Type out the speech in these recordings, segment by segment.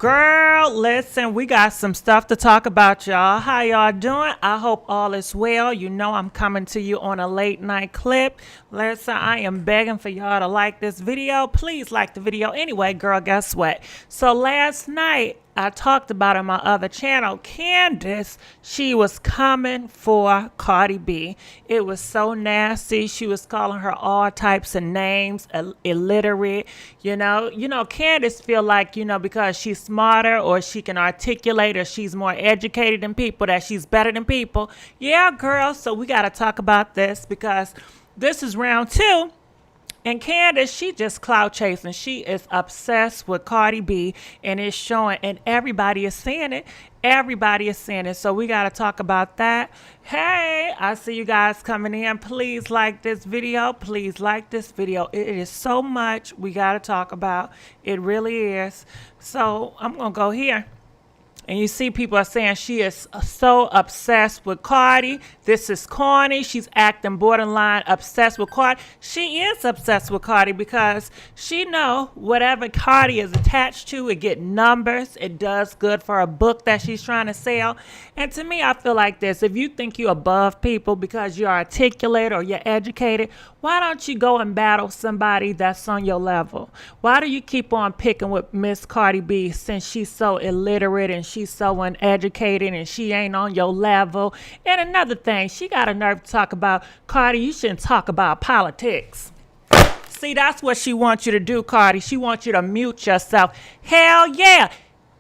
Girl, listen, we got some stuff to talk about, y'all. How y'all doing? I hope all is well. You know I'm coming to you on a late night clip. Listen, I am begging for y'all to like this video. Please like the video. Anyway, girl, guess what? So last night, I talked about on my other channel, Candace, she was coming for Cardi B. It was so nasty. She was calling her all types of names, illiterate. You know, Candace feel like, because she's smarter or she can articulate or she's more educated than people, that she's better than people. Yeah, girl. So we got to talk about this because this is round two. And Candace, she just clout chasing. She is obsessed with Cardi B, and it's showing, and everybody is seeing it. Everybody is seeing it. So we got to talk about that. Hey, I see you guys coming in. Please like this video. Please like this video. It is so much we got to talk about. It really is. So I'm going to go here. And you see people are saying she is so obsessed with Cardi. This is corny. She's acting borderline obsessed with Cardi. She is obsessed with Cardi because she know whatever Cardi is attached to, it get numbers. It does good for a book that she's trying to sell. And to me, I feel like this. If you think you're above people because you're articulate or you're educated, why don't you go and battle somebody that's on your level? Why do you keep on picking with Miss Cardi B since she's so illiterate and she's so uneducated and she ain't on your level? And another thing, she got a nerve to talk about, Cardi, you shouldn't talk about politics. See, that's what she wants you to do, Cardi. She wants you to mute yourself. Hell yeah.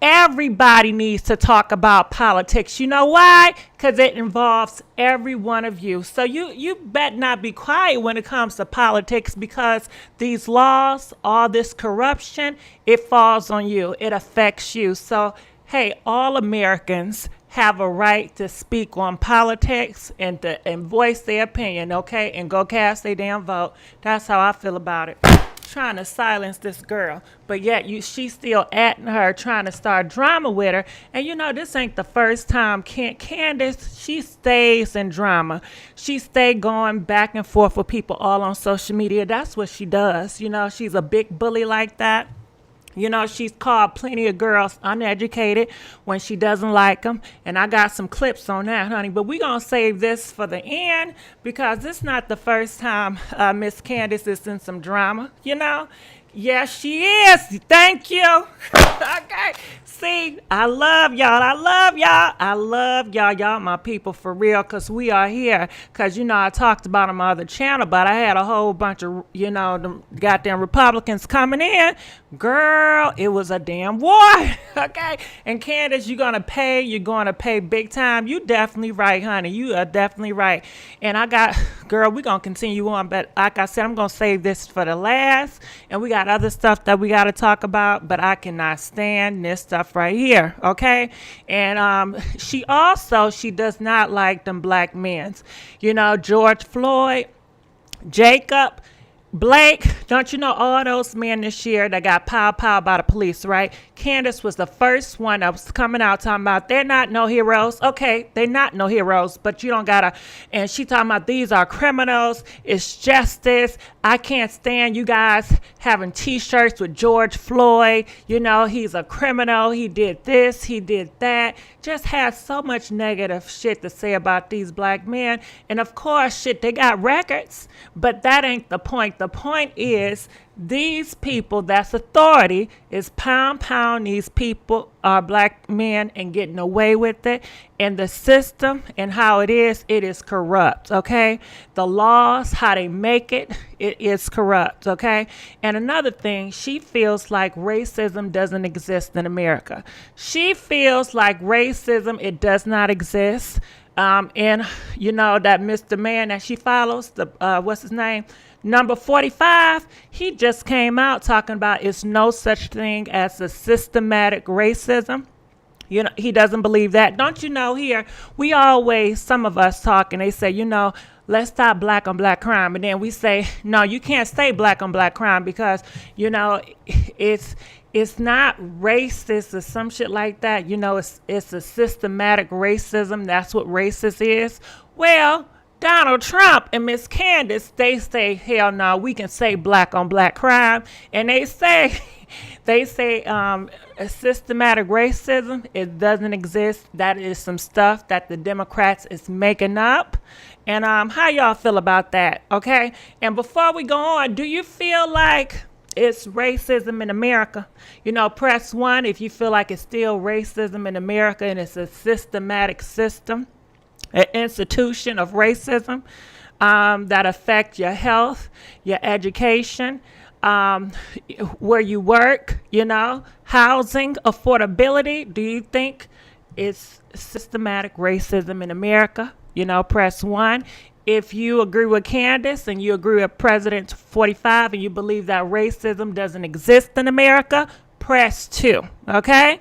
Everybody needs to talk about politics. You know why? Because it involves every one of you. So you bet not be quiet when it comes to politics, because these laws, all this corruption, it falls on you. It affects you. So, hey, all Americans have a right to speak on politics and voice their opinion, okay? And go cast their damn vote. That's how I feel about it. Trying to silence this girl, but yet she's still at her, trying to start drama with her. And this ain't the first time. Candace, she stays in drama. She stay going back and forth with people all on social media. That's what she does. She's a big bully like that. She's called plenty of girls uneducated when she doesn't like them. And I got some clips on that, honey. But we're going to save this for the end because this is not the first time Miss Candace is in some drama, Yes, she is. Thank you. Okay. See, I love y'all. I love y'all. I love y'all. Y'all my people for real, because we are here. Because, I talked about on my other channel, but I had a whole bunch of, them goddamn Republicans coming in. Girl, it was a damn war. Okay. And Candace, you're going to pay big time. You definitely right, honey. You are definitely right. And girl, we're going to continue on. But like I said, I'm going to save this for the last. And we got other stuff that we got to talk about, but I cannot stand this stuff right here. Okay. And she does not like them black men. George Floyd, Jacob, Blake, don't you know all those men this year that got pow by the police, right? Candace was the first one that was coming out talking about they're not no heroes. Okay, they're not no heroes, but you don't gotta. And she talking about these are criminals. It's justice. I can't stand you guys having T-shirts with George Floyd. He's a criminal. He did this. He did that. Just has so much negative shit to say about these black men. And of course, shit, they got records, but that ain't the point. The point is these people, that's authority, is pound these people are black men and getting away with it. And the system and how it is corrupt, okay? The laws, how they make it is corrupt, okay? And another thing, she feels like racism doesn't exist in America. She feels like racism, it does not exist. And that Mr. Man that she follows, what's his name? Number 45, he just came out talking about it's no such thing as a systematic racism. He doesn't believe that. Don't here, we always, some of us talk and they say, let's stop black on black crime. And then we say, no, you can't say black on black crime because, it's not racist or some shit like that. It's a systematic racism. That's what racist is. Well, Donald Trump and Miss Candace, they say, hell no, we can say black on black crime. And they say They say systematic racism, it doesn't exist. That is some stuff that the Democrats is making up. And how y'all feel about that? Okay. And before we go on, do you feel like it's racism in America? You know, press 1 if you feel like it's still racism in America and it's a systematic system, an institution of racism that affect your health, your education, where you work, you know, housing, affordability. Do you think it's systematic racism in America? You know, press 1. If you agree with Candace and you agree with President 45 and you believe that racism doesn't exist in America, press 2. Okay?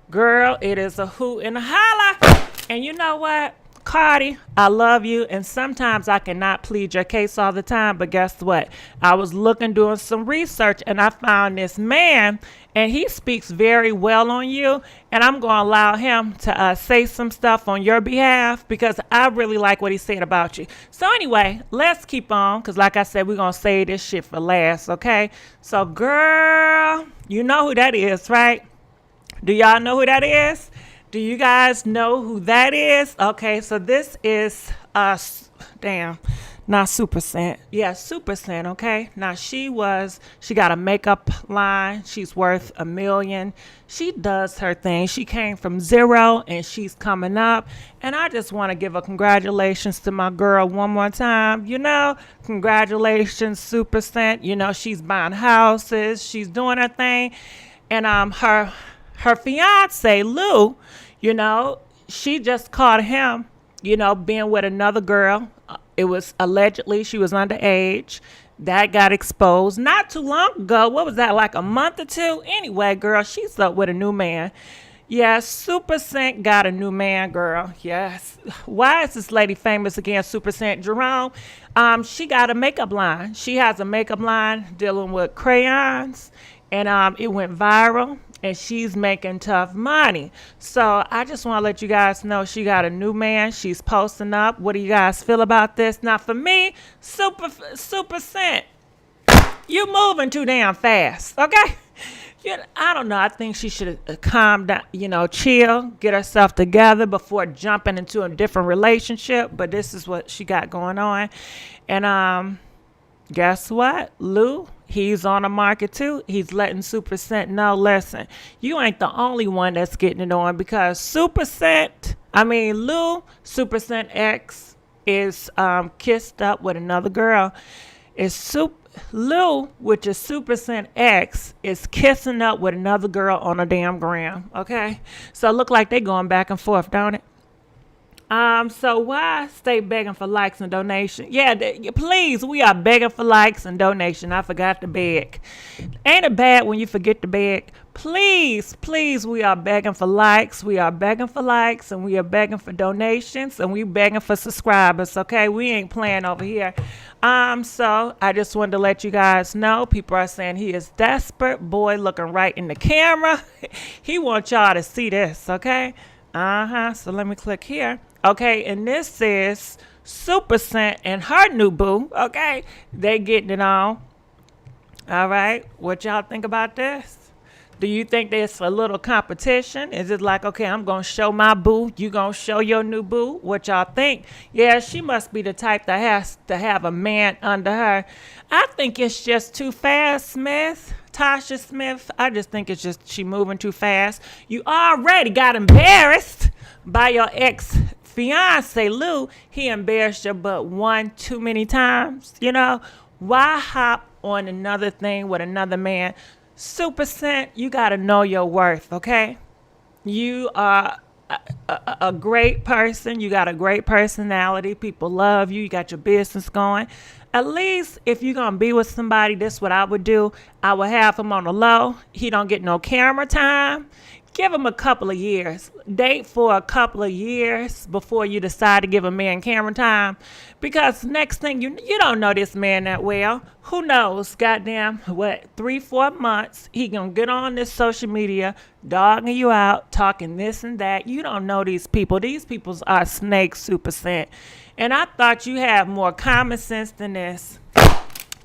Girl, it is a hoot and a holla. And you know what? Cardi, I love you, and sometimes I cannot plead your case all the time, but guess what? I was doing some research, and I found this man, and he speaks very well on you, and I'm going to allow him to say some stuff on your behalf because I really like what he said about you. So anyway, let's keep on because like I said, we're going to save this shit for last, okay? So girl, you know who that is, right? Do y'all know who that is? Do you guys know who that is? Okay, so this is not Super Scent. Yeah, Super Scent, okay? Now she got a makeup line. She's worth $1 million. She does her thing. She came from zero and she's coming up. And I just want to give a congratulations to my girl one more time. You know, congratulations, Super Scent. You know, she's buying houses. She's doing her thing. And her fiance, Lou, you know, she just caught him, you know, being with another girl. It was allegedly she was underage. That got exposed not too long ago. What was that, like a month or two? Anyway, girl, she's up with a new man. Yes, Super Scent got a new man, girl. Yes. Why is this lady famous again, Super Scent? Jerome, she got a makeup line. She has a makeup line dealing with crayons, and it went viral. And she's making tough money. So I just want to let you guys know she got a new man. She's posting up. What do you guys feel about this? Now for me, Super Scent, you moving too damn fast, okay? I don't know. I think she should calm down, you know, chill, get herself together before jumping into a different relationship. But this is what she got going on. And guess what? Lou, he's on the market too. He's letting Super Scent know, listen, you ain't the only one that's getting it on because Lou, Super Scent X, is kissed up with another girl. Lou, which is Super Scent X, is kissing up with another girl on a damn gram. Okay? So it look like they going back and forth, don't it? So why stay begging for likes and donation? Yeah, please, we are begging for likes and donation. I forgot to beg. Ain't it bad when you forget to beg? Please, we are begging for likes. We are begging for likes, and we are begging for donations, and we begging for subscribers, okay? We ain't playing over here. So I just wanted to let you guys know. People are saying he is desperate. Boy looking right in the camera. He wants y'all to see this, okay? So let me click here. Okay, and this is Super Scent and her new boo. Okay, they getting it on. All right, what y'all think about this? Do you think there's a little competition? Is it like, okay, I'm going to show my boo, you going to show your new boo? What y'all think? Yeah, she must be the type that has to have a man under her. I think it's just too fast, Smith. Tasha Smith, I just think it's just she moving too fast. You already got embarrassed by your ex-fiance, Lou. He embarrassed you but one too many times, you know? Why hop on another thing with another man? Super Scent, you got to know your worth, okay? You are a great person. You got a great personality. People love you. You got your business going. At least if you're going to be with somebody, this is what I would do. I would have him on the low. He don't get no camera time. Give him a couple of years. Date for a couple of years before you decide to give a man camera time. Because next thing you don't know this man that well. Who knows? Goddamn, 3-4 months, he gonna get on this social media, dogging you out, talking this and that. You don't know these people. These people are snakes, Super Scent. And I thought you had more common sense than this.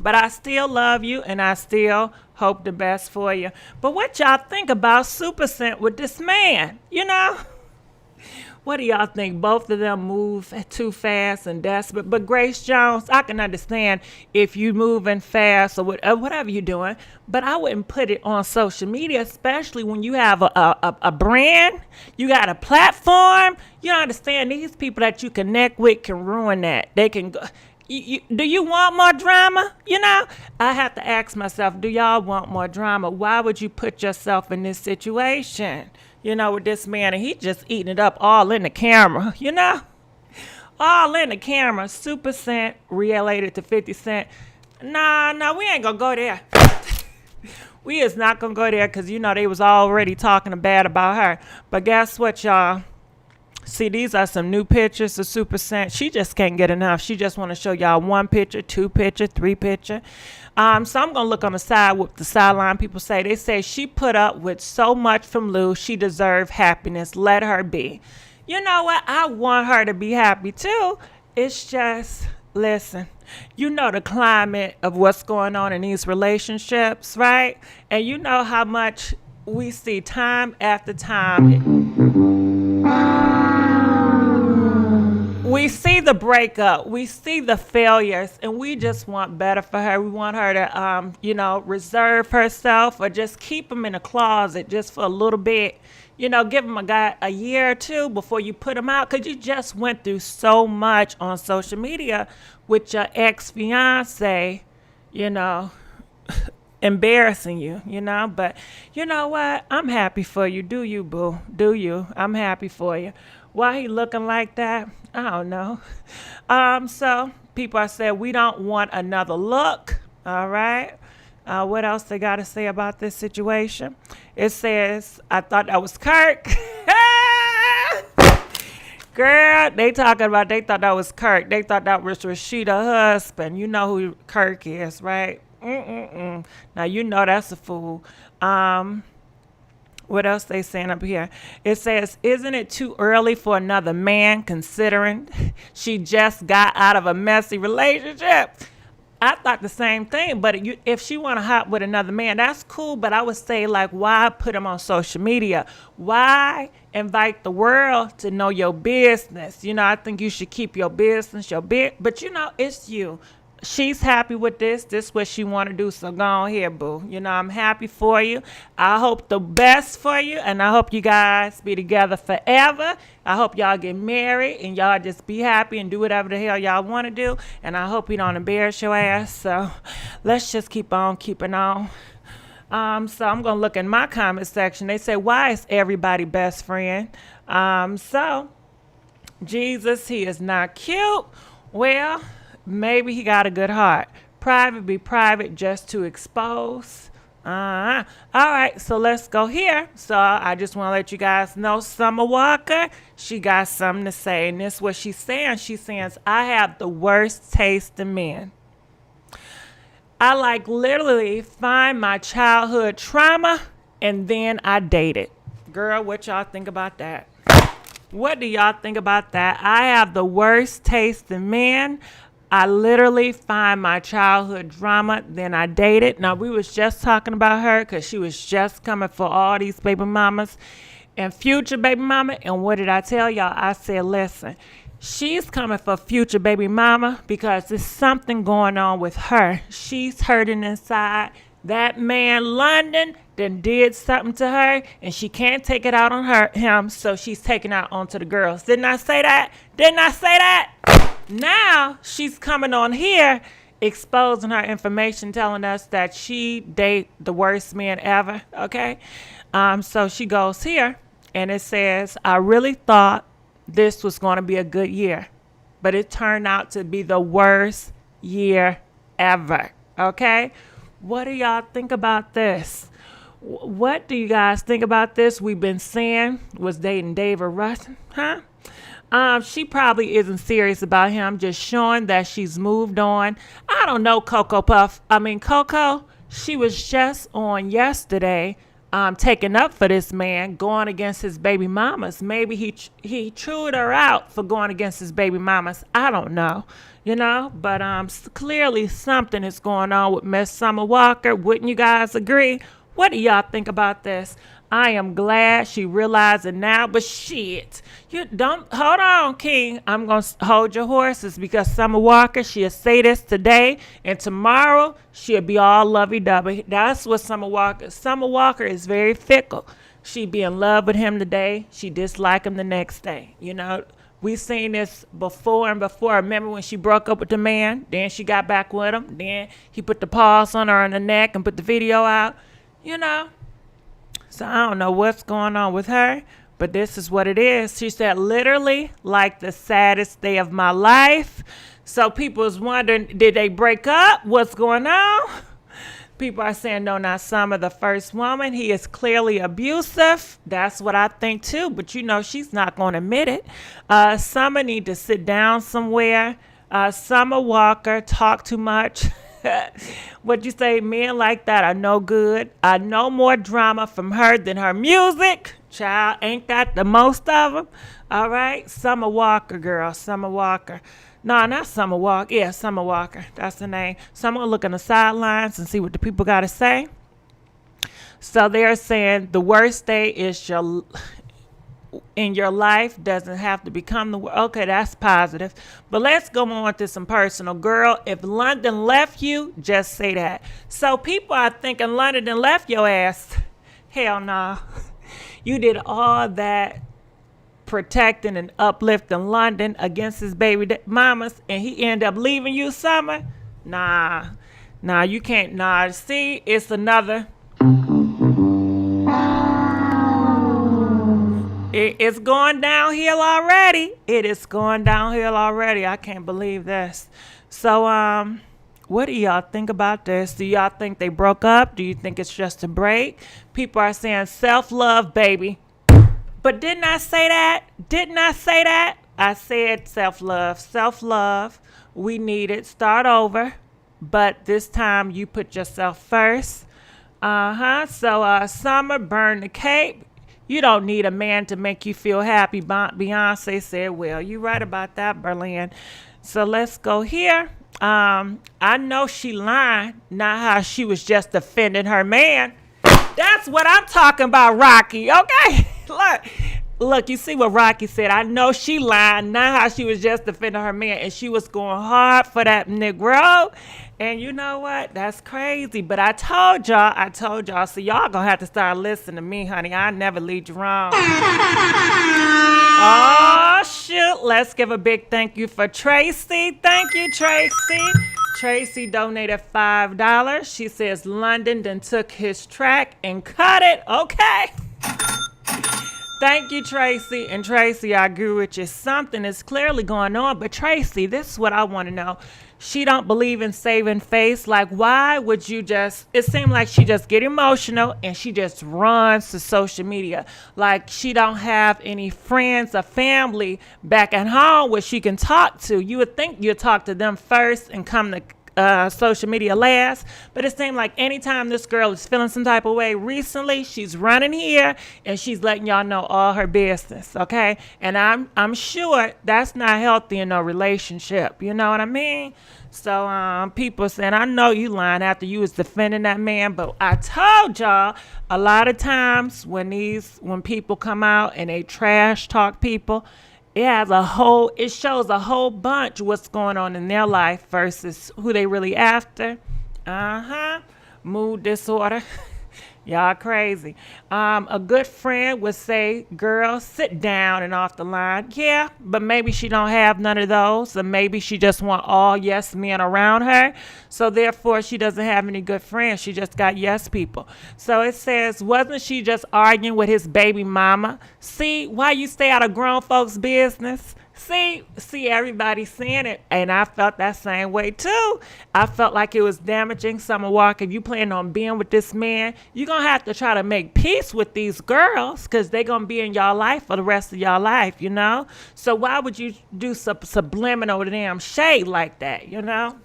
But I still love you and I still hope the best for you. But what y'all think about Super Scent with this man? You know? What do y'all think? Both of them move too fast and desperate. But Grace Jones, I can understand if you moving fast or whatever you're doing. But I wouldn't put it on social media, especially when you have a brand. You got a platform. You understand these people that you connect with can ruin that. They can go. Do you want more drama? You know, I have to ask myself, do y'all want more drama? Why would you put yourself in this situation? You know, with this man, and he just eating it up all in the camera, you know? All in the camera. Super Scent related to 50 Cent. Nah, we ain't gonna go there. We is not gonna go there because, you know, they was already talking bad about her. But guess what, y'all? See, these are some new pictures of Super Scent. She just can't get enough. She just want to show y'all 1 picture, 2 picture, 3 picture. So I'm going to look on the side what the sideline people say. They say she put up with so much from Lou. She deserved happiness. Let her be. You know what? I want her to be happy too. It's just, listen, you know the climate of what's going on in these relationships, right? And you know how much we see time after time. We see the breakup, we see the failures, and we just want better for her. We want her to, you know, reserve herself or just keep him in a closet just for a little bit. You know, give him a year or two before you put him out, because you just went through so much on social media with your ex-fiance, you know, embarrassing you, you know. But you know what? I'm happy for you. Do you, boo? Do you? I'm happy for you. Why he looking like that? I don't know. So people are saying we don't want another look. All right. What else they got to say about this situation? It says, I thought that was Kirk. Girl, they thought that was Kirk. They thought that was Rashida's husband. You know who Kirk is, right? Now, you know that's a fool. What else they saying up here? It says, isn't it too early for another man considering she just got out of a messy relationship? I thought the same thing, but if she want to hop with another man, that's cool. But I would say, like, why put him on social media? Why invite the world to know your business? You know, I think you should keep your business, but you know, it's you. She's happy with this. This is what she want to do. So go on here, boo. You know, I'm happy for you. I hope the best for you. And I hope you guys be together forever. I hope y'all get married and y'all just be happy and do whatever the hell y'all want to do. And I hope you don't embarrass your ass. So let's just keep on keeping on. So I'm going to look in my comment section. They say, why is everybody best friend? So Jesus, he is not cute. Well, maybe he got a good heart. Private be private just to expose. All right, so let's go here. So I just want to let you guys know Summer Walker, she got something to say. And this is what she's saying. She says, I have the worst taste in men. I like literally find my childhood trauma and then I date it. Girl, what y'all think about that? What do y'all think about that? I have the worst taste in men. I literally find my childhood drama, then I date it. Now, we was just talking about her because she was just coming for all these baby mamas and future baby mama. And what did I tell y'all? I said, listen, she's coming for future baby mama because there's something going on with her. She's hurting inside. That man, London, then did something to her, and she can't take it out on him, so she's taking out onto the girls. Didn't I say that? Didn't I say that? Now she's coming on here exposing her information, telling us that she date the worst men ever. Okay. So she goes here and it says, I really thought this was going to be a good year, but it turned out to be the worst year ever. Okay. What do y'all think about this? What do you guys think about this? We've been saying was dating David Ruffin, huh? She probably isn't serious about him, just showing that she's moved on. I don't know, Coco Puff. Coco, she was just on yesterday taking up for this man, going against his baby mamas. Maybe he chewed her out for going against his baby mamas. I don't know, but clearly something is going on with Miss Summer Walker. Wouldn't you guys agree? What do y'all think about this? I am glad she realized it now, but shit, you don't hold on, King. I'm gonna hold your horses, because Summer Walker, she'll say this today, and tomorrow she'll be all lovey-dovey. That's what Summer Walker is very fickle. She be in love with him today, she dislike him the next day. We seen this before and before. Remember when she broke up with the man, then she got back with him, then he put the paws on her on the neck and put the video out. So I don't know what's going on with her, but this is what it is. She said, literally, like the saddest day of my life. So people was wondering, did they break up? What's going on? People are saying, no, not Summer, the first woman. He is clearly abusive. That's what I think too, but she's not going to admit it. Summer need to sit down somewhere. Summer Walker talk too much. What you say, men like that are no good. I know more drama from her than her music. Child, ain't that the most of them? All right, Summer Walker, girl, Summer Walker. No, not Summer Walker. Yeah, Summer Walker. That's the name. So I'm going to look on the sidelines and see what the people got to say. So they're saying the worst day is in your life doesn't have to become the worst. Okay, that's positive. But let's go on to some personal. Girl, if London left you, just say that. So people are thinking London done left your ass. Hell no. You did all that protecting and uplifting London against his baby mamas, and he ended up leaving you, Summer? Nah, you can't. Nah, see, it's another. It's going downhill already. It is going downhill already. I can't believe this. So, what do y'all think about this? Do y'all think they broke up? Do you think it's just a break? People are saying self-love, baby. But didn't I say that? I said self-love. Self-love. We need it. Start over. But this time you put yourself first. So, Summer, burn the cape. You don't need a man to make you feel happy. Beyonce said, well, you right about that, Berlin. So let's go here. I know she lying, not how she was just defending her man. That's what I'm talking about, Rocky, okay? Look, you see what Rocky said. I know she lying, not how she was just defending her man, and she was going hard for that Negro. And you know what? That's crazy. But I told y'all. So y'all gonna have to start listening to me, honey. I never lead you wrong. Oh, shoot. Let's give a big thank you for Tracy. Thank you, Tracy. Tracy donated $5. She says London then took his track and cut it. Okay. Thank you, Tracy. And Tracy, I agree with you. Something is clearly going on. But Tracy, this is what I want to know. She don't believe in saving face. Like, why would you just, it seemed like she just get emotional and she just runs to social media. Like, she don't have any friends or family back at home where she can talk to. You would think you'd talk to them first and come to social media last, but it seemed like anytime this girl is feeling some type of way recently, she's running here and she's letting y'all know all her business, okay? And I'm sure that's not healthy in no relationship, you know what I mean? So people saying, I know you lying after you was defending that man, but I told y'all a lot of times when people come out and they trash talk people, it shows a whole bunch what's going on in their life versus who they really after. Mood disorder. Y'all crazy. A good friend would say, girl, sit down and off the line. Yeah, but maybe she don't have none of those. Or maybe she just want all yes men around her. So therefore, she doesn't have any good friends. She just got yes people. So it says, wasn't she just arguing with his baby mama? See, why you stay out of grown folks' business? See everybody seeing it, and I felt that same way too. I felt like it was damaging. Summer Walker, if you plan on being with this man, you're gonna have to try to make peace with these girls because they're gonna be in y'all life for the rest of y'all life, you know? So why would you do subliminal damn shade like that, you know?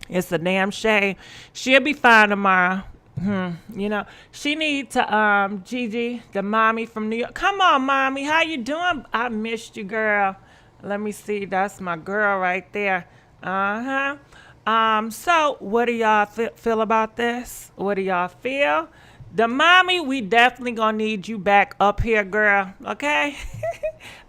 It's a damn shame. She'll be fine tomorrow. You know, she need to Gigi, the mommy from New York. Come on, mommy, how you doing? I missed you, girl. Let me see. That's my girl right there. Uh-huh. So what do y'all feel about this? What do y'all feel? The mommy, we definitely gonna need you back up here, girl. Okay?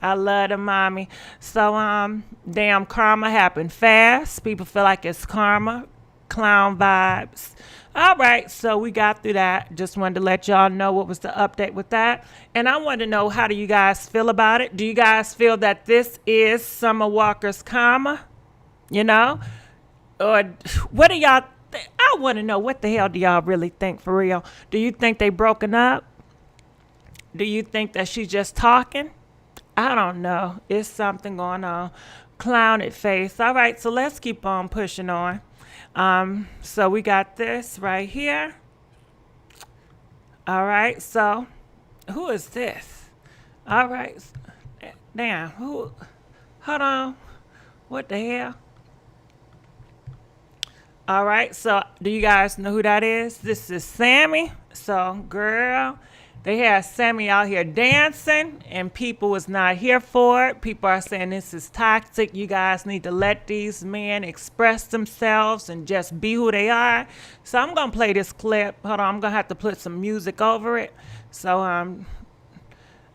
I love the mommy. So damn, karma happened fast. People feel like it's karma. Clown vibes. All right, so we got through that. Just wanted to let y'all know what was the update with that. And I want to know, how do you guys feel about it? Do you guys feel that this is Summer Walker's karma? You know? Or what do y'all I want to know, what the hell do y'all really think, for real? Do you think they broken up? Do you think that she's just talking? I don't know. It's something going on. Clowned face. All right, so let's keep on pushing on. So we got this right here. All right, so who is this? All right. Damn, who? Hold on. What the hell? All right, so do you guys know who that is? This is Sammy. So, girl, they had Sammy out here dancing, and people was not here for it. People are saying this is toxic. You guys need to let these men express themselves and just be who they are. So I'm gonna play this clip. Hold on, I'm gonna have to put some music over it. So I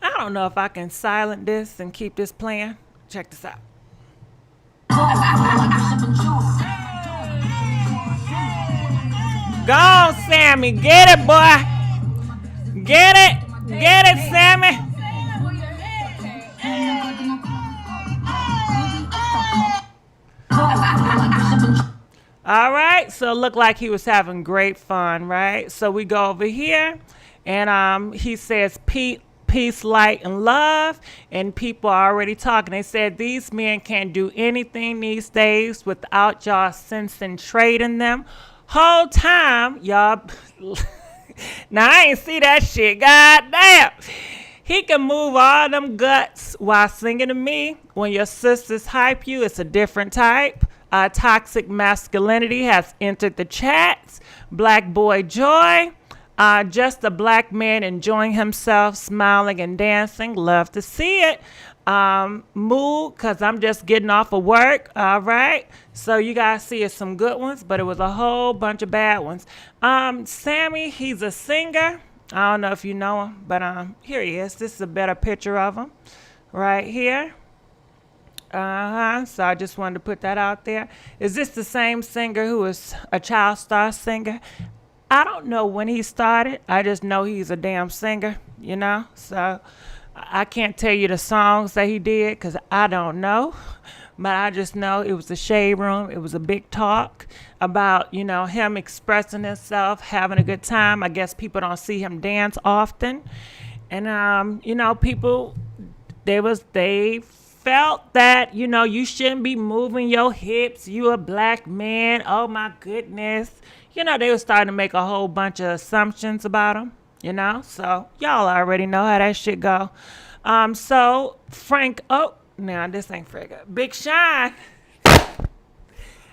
don't know if I can silence this and keep this playing. Check this out. Go on, Sammy. Get it, boy. Get it. Get it, Sammy. All right. So it looked like he was having great fun, right? So we go over here, and he says, peace, light, and love. And people are already talking. They said these men can't do anything these days without y'all sensing trade in them. Whole time, y'all. Now, I ain't see that shit. God damn. He can move all them guts while singing to me. When your sisters hype you, it's a different type. Toxic masculinity has entered the chats. Black boy joy. Just a black man enjoying himself, smiling and dancing. Love to see it. Mood, because I'm just getting off of work. All right. So you guys see it's some good ones, but it was a whole bunch of bad ones. Sammy, he's a singer. I don't know if you know him, but here he is. This is a better picture of him right here. So I just wanted to put that out there. Is this the same singer who is a child star singer? I don't know when he started. I just know he's a damn singer, you know? So I can't tell you the songs that he did because I don't know. But I just know it was a shade room. It was a big talk about, you know, him expressing himself, having a good time. I guess people don't see him dance often. And, you know, people, they felt that, you know, you shouldn't be moving your hips. You a black man. Oh, my goodness. You know, they were starting to make a whole bunch of assumptions about him, you know. So y'all already know how that shit go. So Frank, now this ain't Frank. Big Sean.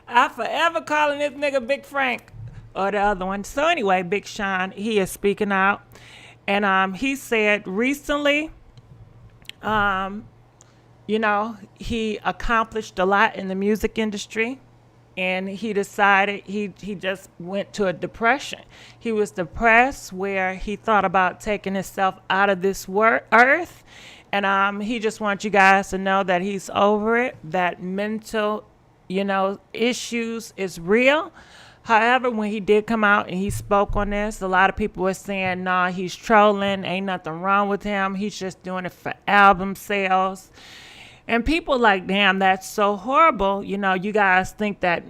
I forever calling this nigga Big Frank or the other one. So anyway, Big Sean, he is speaking out. And he said recently, you know, he accomplished a lot in the music industry. And he decided he just went to a depression. He was depressed where he thought about taking himself out of this earth. And he just wants you guys to know that he's over it, that mental, you know, issues is real. However, when he did come out and he spoke on this, a lot of people were saying, nah, he's trolling. Ain't nothing wrong with him. He's just doing it for album sales. And people like, damn, that's so horrible. You know, you guys think that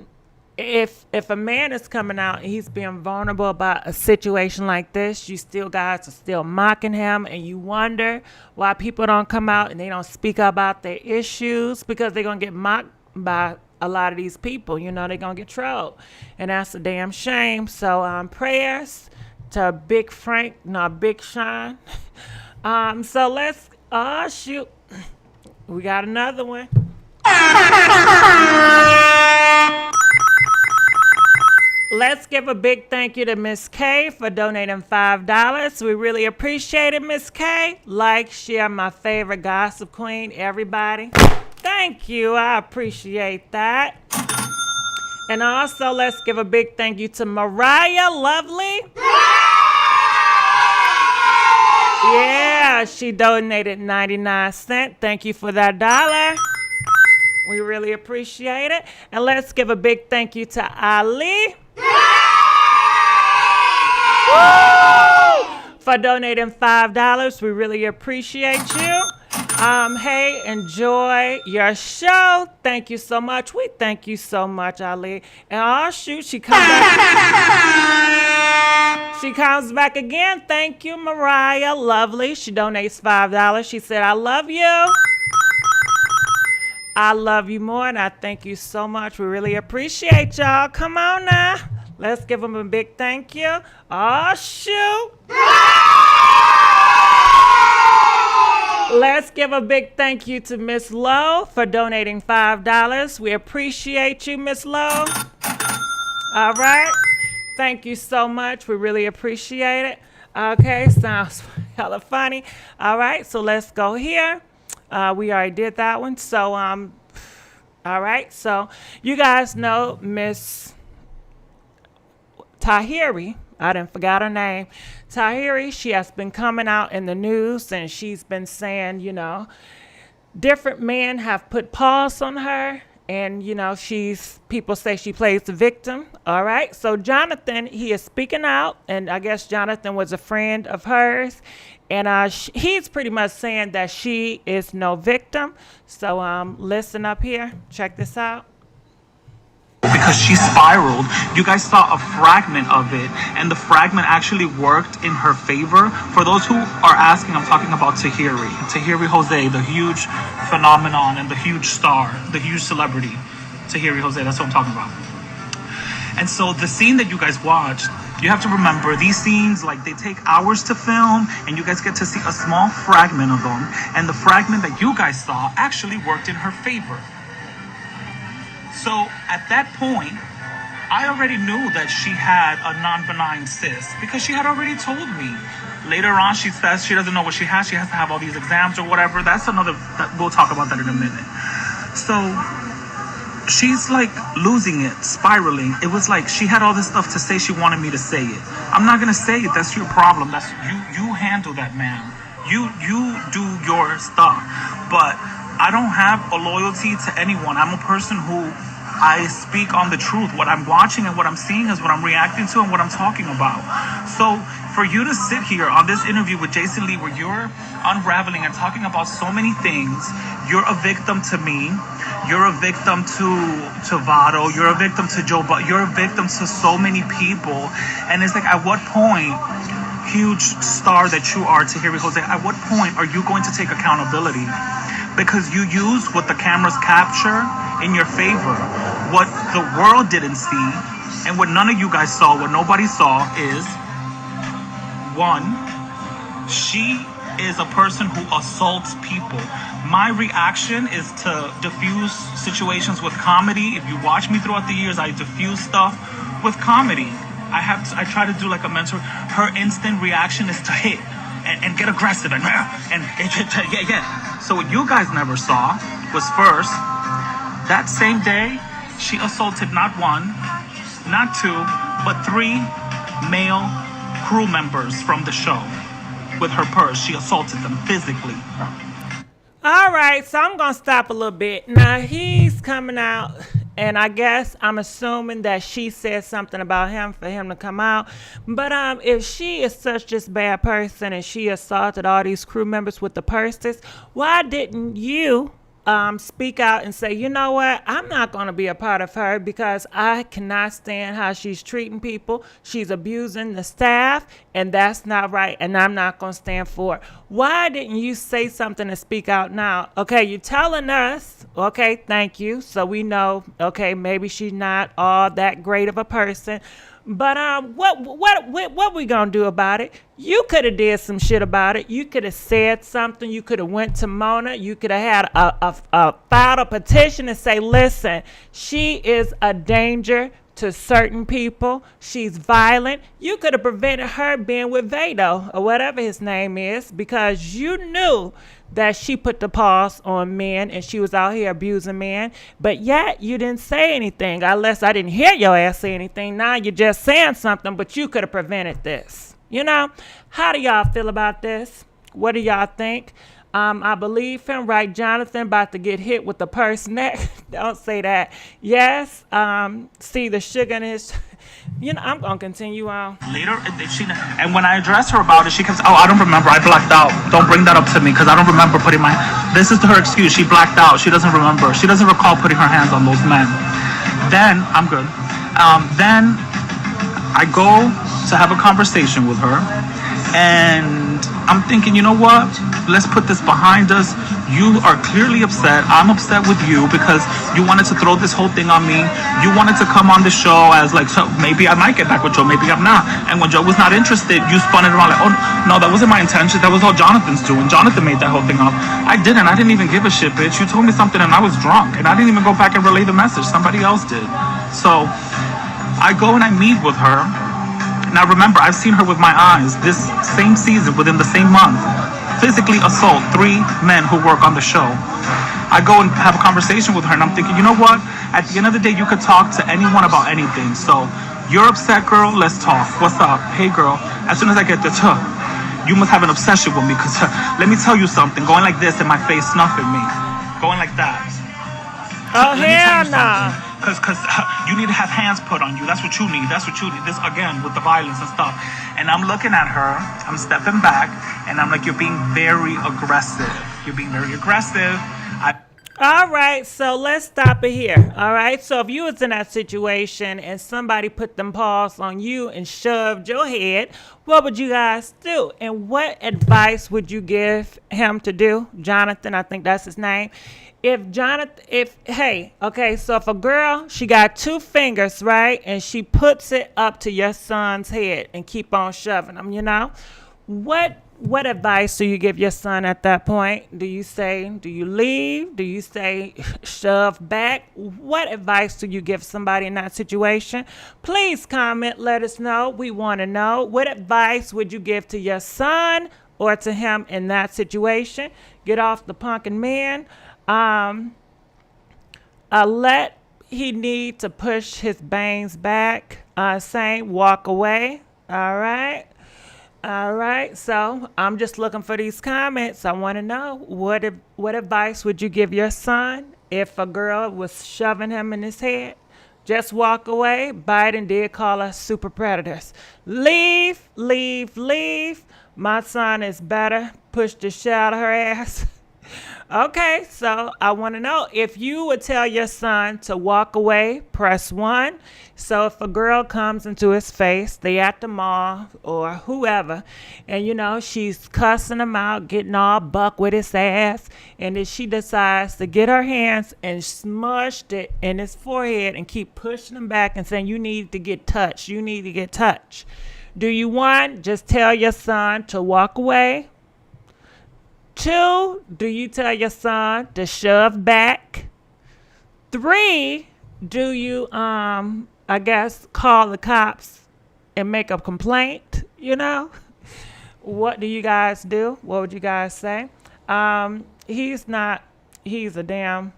if a man is coming out and he's being vulnerable about a situation like this, you still guys are still mocking him, and you wonder why people don't come out and they don't speak about their issues, because they're going to get mocked by a lot of these people. You know, they're going to get trolled. And that's a damn shame. So prayers to Big Frank, no, Big Sean. So let's, shoot. We got another one. Let's give a big thank you to Miss K for donating $5. We really appreciate it, Miss K. Like, share, my favorite gossip queen, everybody. Thank you. I appreciate that. And also, let's give a big thank you to Mariah Lovely. Yeah, she donated 99 cents. Thank you for that dollar. We really appreciate it. And let's give a big thank you to Ali. For donating $5. We really appreciate you. Hey, enjoy your show. Thank you so much. We thank you so much, Ali. And oh shoot, she comes back. She comes back again. Thank you, Mariah. Lovely. She donates $5. She said, I love you. I love you more, and I thank you so much. We really appreciate y'all. Come on now. Let's give them a big thank you. Oh, shoot. Let's give a big thank you to Miss Lowe for donating $5. We appreciate you, Miss Lowe. All right. Thank you so much. We really appreciate it. Okay, sounds hella funny. All right, so let's go here. We already did that one. So, all right. So, you guys know Miss Tahiry. I didn't forget her name. Tahiry, she has been coming out in the news and she's been saying, you know, different men have put paws on her. And, you know, people say she plays the victim. All right. So Jonathan, he is speaking out. And I guess Jonathan was a friend of hers. And he's pretty much saying that she is no victim. So listen up here. Check this out. Because she spiraled. You guys saw a fragment of it, and the fragment actually worked in her favor. For those who are asking, I'm talking about Tahiry Jose, the huge phenomenon and the huge star, the huge celebrity. Tahiry Jose, that's what I'm talking about. And so the scene that you guys watched, you have to remember, these scenes, like, they take hours to film, and you guys get to see a small fragment of them, and the fragment that you guys saw actually worked in her favor. So at that point, I already knew that she had a non-benign cyst because she had already told me. Later on, she says she doesn't know what she has. She has to have all these exams or whatever. We'll talk about that in a minute. So she's like losing it, spiraling. It was like she had all this stuff to say. She wanted me to say it. I'm not going to say it. That's your problem. That's you handle that, man. You do your stuff. But I don't have a loyalty to anyone. I'm a person who I speak on the truth. What I'm watching and what I'm seeing is what I'm reacting to and what I'm talking about. So for you to sit here on this interview with Jason Lee where you're unraveling and talking about so many things, you're a victim to me, you're a victim to Vado, you're a victim to Joe, but you're a victim to so many people. And it's like, at what point, huge star that you are, Tahiry Jose, at what point are you going to take accountability? Because you use what the cameras capture in your favor. What the world didn't see, and what none of you guys saw, what nobody saw is, one, she is a person who assaults people. My reaction is to diffuse situations with comedy. If you watch me throughout the years, I diffuse stuff with comedy. I try to do like a mentor. Her instant reaction is to hit and get aggressive and yeah. So what you guys never saw was, first, that same day, she assaulted not one, not two, but 3 male crew members from the show with her purse. She assaulted them physically. All right, so I'm going to stop a little bit. Now, he's coming out, and I guess I'm assuming that she said something about him for him to come out. But if she is such this bad person and she assaulted all these crew members with the purses, why didn't you speak out and say, you know what, I'm not going to be a part of her because I cannot stand how she's treating people. She's abusing the staff, and that's not right, and I'm not going to stand for it. Why didn't you say something and speak out now? Okay, you're telling us, okay, thank you. So we know, okay, maybe she's not all that great of a person. But what we gonna do about it? You could have did some shit about it. You could have said something. You could have went to Mona. You could have had filed a petition and say, listen, she is a danger to certain people. She's violent. You could have prevented her being with Vado or whatever his name is, because you knew that she put the pause on men and she was out here abusing men, but yet you didn't say anything. Unless I didn't hear your ass say anything. Now you're just saying something, but you could have prevented this. You know? How do y'all feel about this? What do y'all think? I believe him, right? Jonathan about to get hit with the purse neck. Don't say that. Yes. See the sugar in his. You know, I'm gonna continue on. Later, and when I addressed her about it, she kept, oh, I don't remember. I blacked out. Don't bring that up to me because I don't remember putting my. This is her excuse. She blacked out. She doesn't remember. She doesn't recall putting her hands on those men. Then I'm good. Then I go to have a conversation with her, and I'm thinking, you know what? Let's put this behind us. You are clearly upset. I'm upset with you because you wanted to throw this whole thing on me. You wanted to come on the show as like, so maybe I might get back with Joe, maybe I'm not. And when Joe was not interested, you spun it around like, oh, no, that wasn't my intention. That was all Jonathan's doing. Jonathan made that whole thing up. I didn't even give a shit, bitch. You told me something and I was drunk. And I didn't even go back and relay the message. Somebody else did. So I go and I meet with her. Now remember, I've seen her with my eyes this same season, within the same month, physically assault 3 men who work on the show. I go and have a conversation with her, and I'm thinking, you know what? At the end of the day, you could talk to anyone about anything. So, you're upset, girl? Let's talk. What's up? Hey, girl. As soon as I get this, you must have an obsession with me, because let me tell you something. Going like this in my face, snuffing me. Going like that. Oh, hell no. Because you need to have hands put on you. That's what you need. That's what you need. This, again, with the violence and stuff. And I'm looking at her. I'm stepping back. And I'm like, you're being very aggressive. You're being very aggressive. All right, so let's stop it here. All right, so if you was in that situation and somebody put them paws on you and shoved your head, what would you guys do? And what advice would you give him to do? Jonathan, I think that's his name. So if a girl, she got 2 fingers, right? And she puts it up to your son's head and keep on shoving them, you know? What advice do you give your son at that point? Do you leave? Do you say shove back? What advice do you give somebody in that situation? Please comment, let us know. We want to know. What advice would you give to your son or to him in that situation? Get off the punkin' man. He need to push his bangs back. Saying walk away. All right. So I'm just looking for these comments. I want to know what advice would you give your son if a girl was shoving him in his head? Just walk away. Biden did call us super predators. Leave. My son is better. Push the shit out of her ass. Okay, so I want to know if you would tell your son to walk away, press 1. So if a girl comes into his face, they at the mall or whoever, and you know, she's cussing him out, getting all buck with his ass, and then she decides to get her hands and smushed it in his forehead and keep pushing him back and saying, you need to get touched. Do you want, just tell your son to walk away? 2, do you tell your son to shove back? 3, do you, call the cops and make a complaint, you know? What do you guys do? What would you guys say? He's a damn,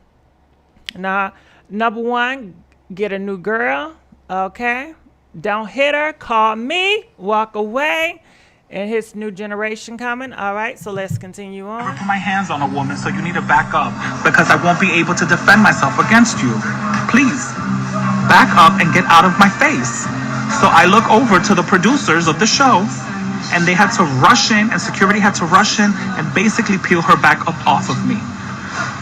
number 1, get a new girl, okay? Don't hit her, call me, walk away. And his new generation coming. All right, so let's continue on. I put my hands on a woman, so you need to back up because I won't be able to defend myself against you. Please, back up and get out of my face. So I look over to the producers of the show, and they had to rush in, and security had to rush in and basically peel her back up off of me.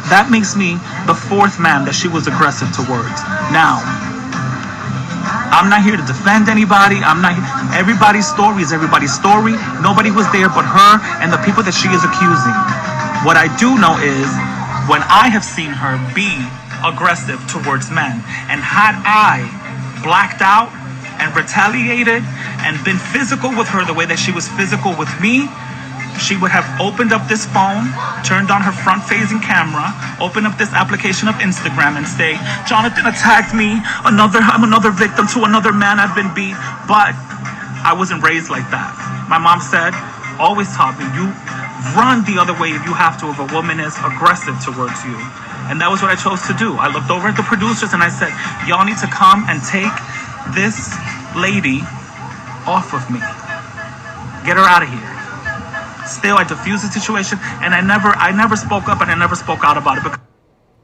That makes me the 4th man that she was aggressive towards. Now, I'm not here to defend anybody. Everybody's story is everybody's story. Nobody was there but her and the people that she is accusing. What I do know is when I have seen her be aggressive towards men, and had I blacked out and retaliated and been physical with her the way that she was physical with me, she would have opened up this phone, turned on her front-facing camera, opened up this application of Instagram and say, Jonathan attacked me, I'm another victim to another man I've been beat. But I wasn't raised like that. My mom said, always taught me, you run the other way if you have to, if a woman is aggressive towards you. And that was what I chose to do. I looked over at the producers and I said, y'all need to come and take this lady off of me. Get her out of here. Still, I diffused the situation, and I never spoke up and I never spoke out about it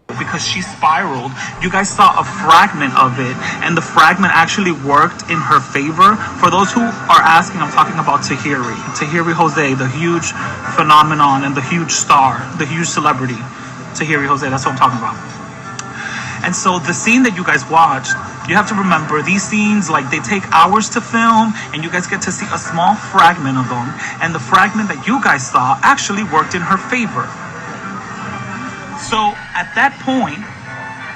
because she spiraled. You guys saw a fragment of it, and the fragment actually worked in her favor. For those who are asking, I'm talking about Tahiry Jose, the huge phenomenon and the huge star, the huge celebrity. Tahiry Jose, that's what I'm talking about. And so the scene that you guys watched, you have to remember, these scenes, like, they take hours to film, and you guys get to see a small fragment of them. And the fragment that you guys saw actually worked in her favor. So at that point,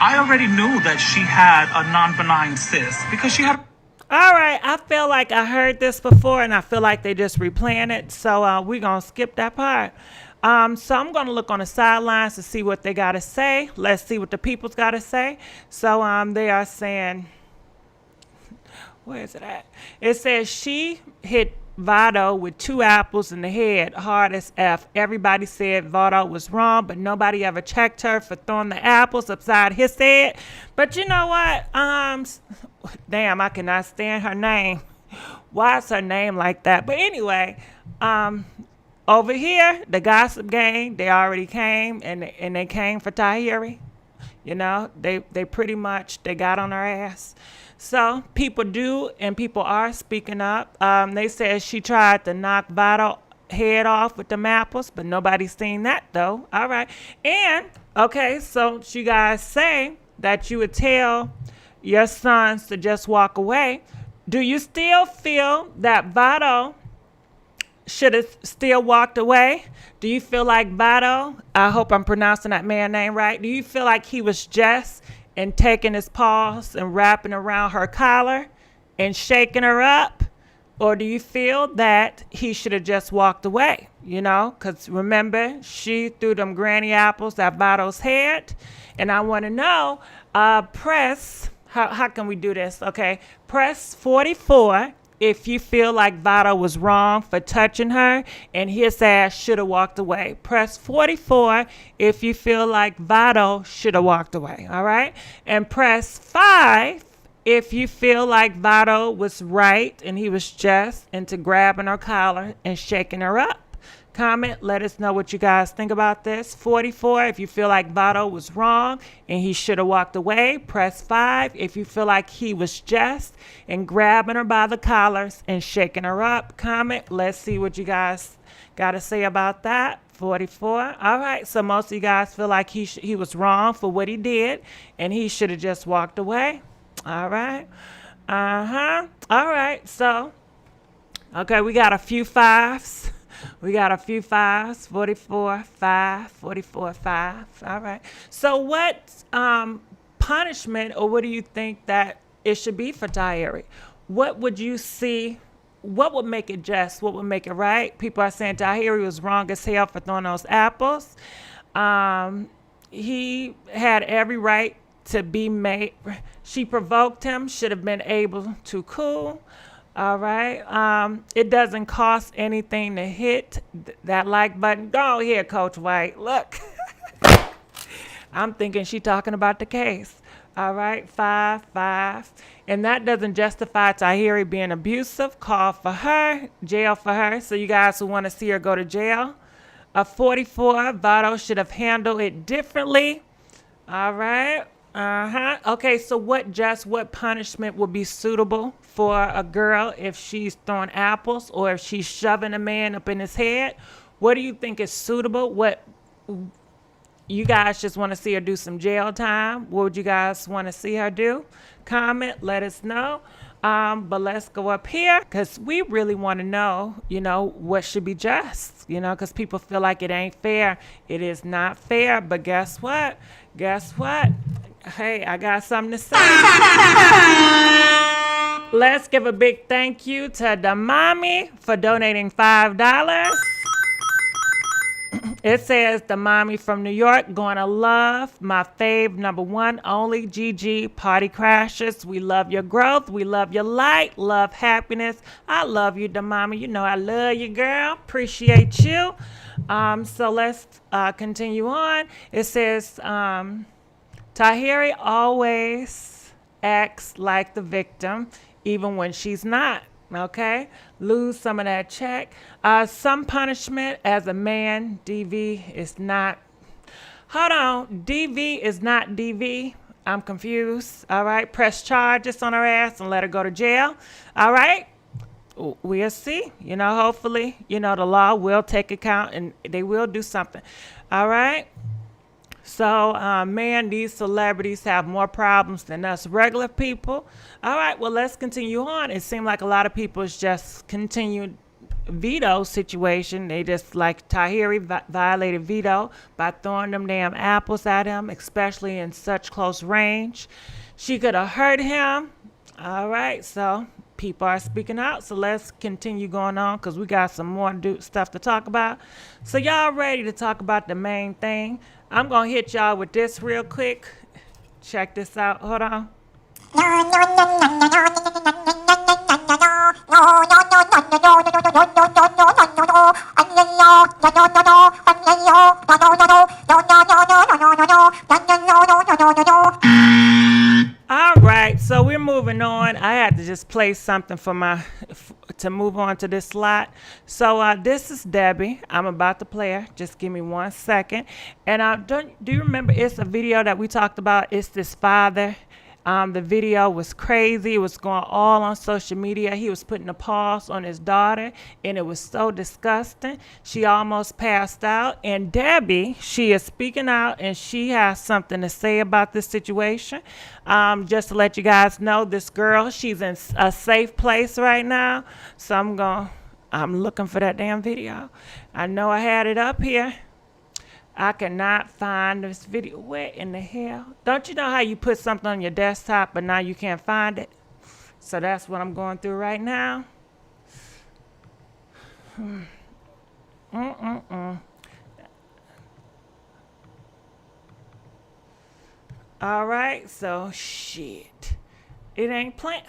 I already knew that she had a non-benign cyst because she had... All right, I feel like I heard this before, and I feel like they just replaying it. So we're going to skip that part. So I'm going to look on the sidelines to see what they got to say. Let's see what the people's got to say. So they are saying, where is it at? It says she hit Vado with 2 apples in the head, hard as F. Everybody said Vado was wrong, but nobody ever checked her for throwing the apples upside his head. But you know what? Damn, I cannot stand her name. Why is her name like that? But anyway, over here, the gossip gang, they already came, and they came for Tahiry. You know, they pretty much, they got on her ass. So people do, and people are speaking up. They said she tried to knock Vado head off with them apples, but nobody's seen that though. All right. And, okay, so you guys say that you would tell your sons to just walk away. Do you still feel that Vado should have still walked away? Do you feel like Vado, I hope I'm pronouncing that man's name right, do you feel like he was just and taking his paws and wrapping around her collar and shaking her up? Or do you feel that he should have just walked away? You know, because remember, she threw them granny apples at Vado's head. And I want to know, press, how can we do this? Okay, press 44 if you feel like Vado was wrong for touching her and his ass should have walked away. Press 44 if you feel like Vado should have walked away, all right? And press 5 if you feel like Vado was right and he was just into grabbing her collar and shaking her up. Comment, let us know what you guys think about this. 44 if you feel like Vado was wrong and he should have walked away. Press 5 if you feel like he was just and grabbing her by the collars and shaking her up. Comment, let's see what you guys got to say about that. 44. All right, so most of you guys feel like he was wrong for what he did and he should have just walked away. All right. All right, so, okay, we got a few 5s. We got a few 5s, 44, 5, 44, 5. All right. So what punishment, or what do you think that it should be for Tahiry? What would you see? What would make it just? What would make it right? People are saying Tahiry was wrong as hell for throwing those apples. He had every right to be made. She provoked him, should have been able to cool. All right. It doesn't cost anything to hit that like button. Go ahead, Coach White. Look. I'm thinking she talking about the case. All right. 5, 5. And that doesn't justify Tahiry being abusive. Call for her. Jail for her. So you guys who want to see her go to jail. A 44. Vado should have handled it differently. All right. Okay, so what punishment would be suitable for a girl if she's throwing apples or if she's shoving a man up in his head? What do you think is suitable? What you guys just want to see her do some jail time? What would you guys want to see her do? Comment, let us know. But let's go up here because we really want to know, you know, what should be just, you know, because people feel like it ain't fair. It is not fair, but guess what? Guess what? Hey, I got something to say. Let's give a big thank you to the mommy for donating $5. It says the mommy from New York gonna love my fave number one only Gigi party crashers. We love your growth. We love your light. Love happiness. I love you, the mommy. You know I love you, girl. Appreciate you. So let's continue on. It says Tahiry always acts like the victim, even when she's not. Okay, lose some of that check. Some punishment as a man. DV is not. Hold on, DV is not DV. I'm confused. All right, press charges on her ass and let her go to jail. All right, we'll see. You know, hopefully, you know, the law will take account and they will do something. All right. So, man, these celebrities have more problems than us regular people. All right, well, let's continue on. It seemed like a lot of people is just continued veto situation. They just like Tahiry violated veto by throwing them damn apples at him, especially in such close range. She could have hurt him. All right, so people are speaking out. So let's continue going on because we got some more stuff to talk about. So y'all ready to talk about the main thing? I'm going to hit y'all with this real quick. Check this out. Hold on. All right, so we're moving on. I had to just play something for to move on to this slot. So this is Debbie. I'm about to play her. Just give me 1 second. And do you remember? It's a video that we talked about. It's this father. The video was crazy. It was going all on social media. He was putting a pause on his daughter, and it was so disgusting. She almost passed out. And Debbie, she is speaking out, and she has something to say about this situation. Just to let you guys know, this girl, she's in a safe place right now. So I'm looking for that damn video. I know I had it up here. I cannot find this video. Where in the hell? Don't you know how you put something on your desktop, but now you can't find it? So that's what I'm going through right now. All right, so shit. It ain't playing.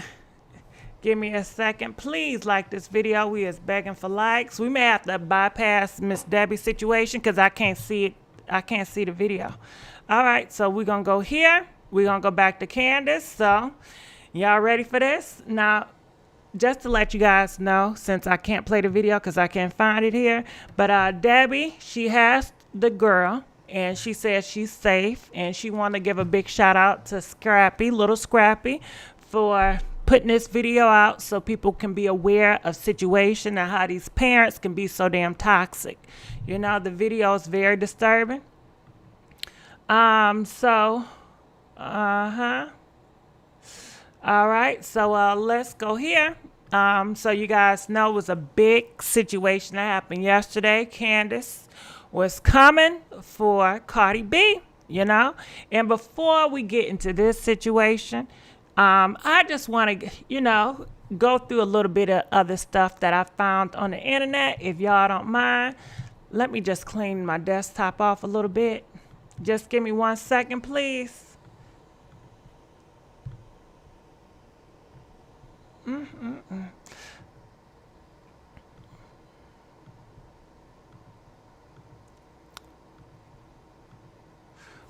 Give me a second. Please like this video. We is begging for likes. We may have to bypass Miss Debbie's situation because I can't see it. I can't see the video. All right, so we're going to go here. We're going to go back to Candace. So y'all ready for this? Now, just to let you guys know, since I can't play the video because I can't find it here, but Debbie, she has the girl, and she says she's safe, and she want to give a big shout out to Scrappy, little Scrappy, for putting this video out so people can be aware of situation and how these parents can be so damn toxic. You know, the video is very disturbing. All right, so let's go here. So you guys know it was a big situation that happened yesterday. Candace was coming for Cardi B, you know. And before we get into this situation, I just want to, you know, go through a little bit of other stuff that I found on the internet. If y'all don't mind, let me just clean my desktop off a little bit. Just give me 1 second, please.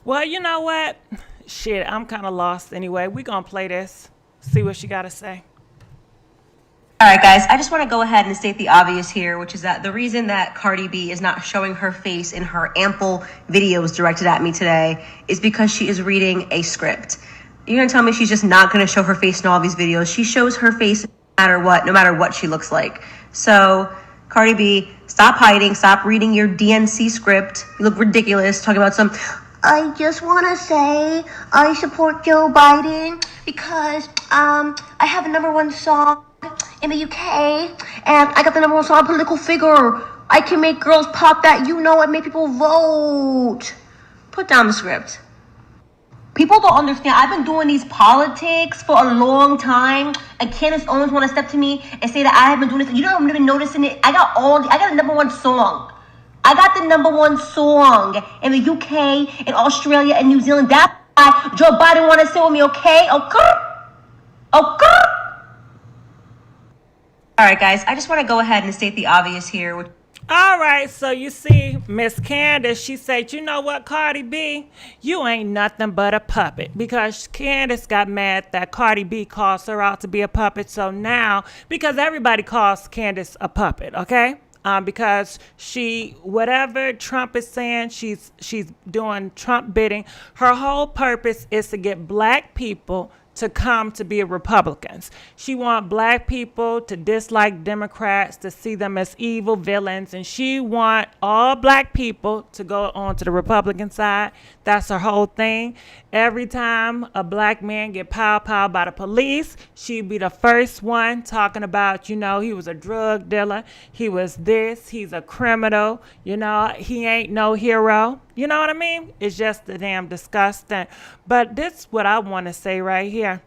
Well, you know what? Shit, I'm kind of lost anyway. We're going to play this, see what she got to say. All right, guys, I just want to go ahead and state the obvious here, which is that the reason that Cardi B is not showing her face in her ample videos directed at me today is because she is reading a script. You're going to tell me she's just not going to show her face in all these videos. She shows her face no matter what she looks like. So, Cardi B, stop hiding, stop reading your DNC script. You look ridiculous talking about some... I just want to say I support Joe Biden because I have a #1 song in the UK and I got the #1 song political figure. I can make girls pop that, you know, and make people vote. Put down the script. People don't understand. I've been doing these politics for a long time, and Candace Owens want to step to me and say that I have been doing this. You don't even noticing it. I got a #1 song. I got the #1 song in the UK, in Australia, and New Zealand. That's why Joe Biden want to sit with me, okay? Okay? Okay? All right, guys, I just want to go ahead and state the obvious here. All right, so you see, Miss Candace, she said, you know what, Cardi B, you ain't nothing but a puppet. Because Candace got mad that Cardi B calls her out to be a puppet. So now, because everybody calls Candace a puppet, okay? Because she, whatever Trump is saying, she's doing Trump bidding. Her whole purpose is to get black people to come to be Republicans. She wants black people to dislike Democrats, to see them as evil villains, and she wants all black people to go on to the Republican side. That's her whole thing. Every time a black man get pow by the police, she'd be the first one talking about, you know, he was a drug dealer, he was this, he's a criminal, you know, he ain't no hero. You know what I mean? It's just the damn disgusting. But this is what I want to say right here.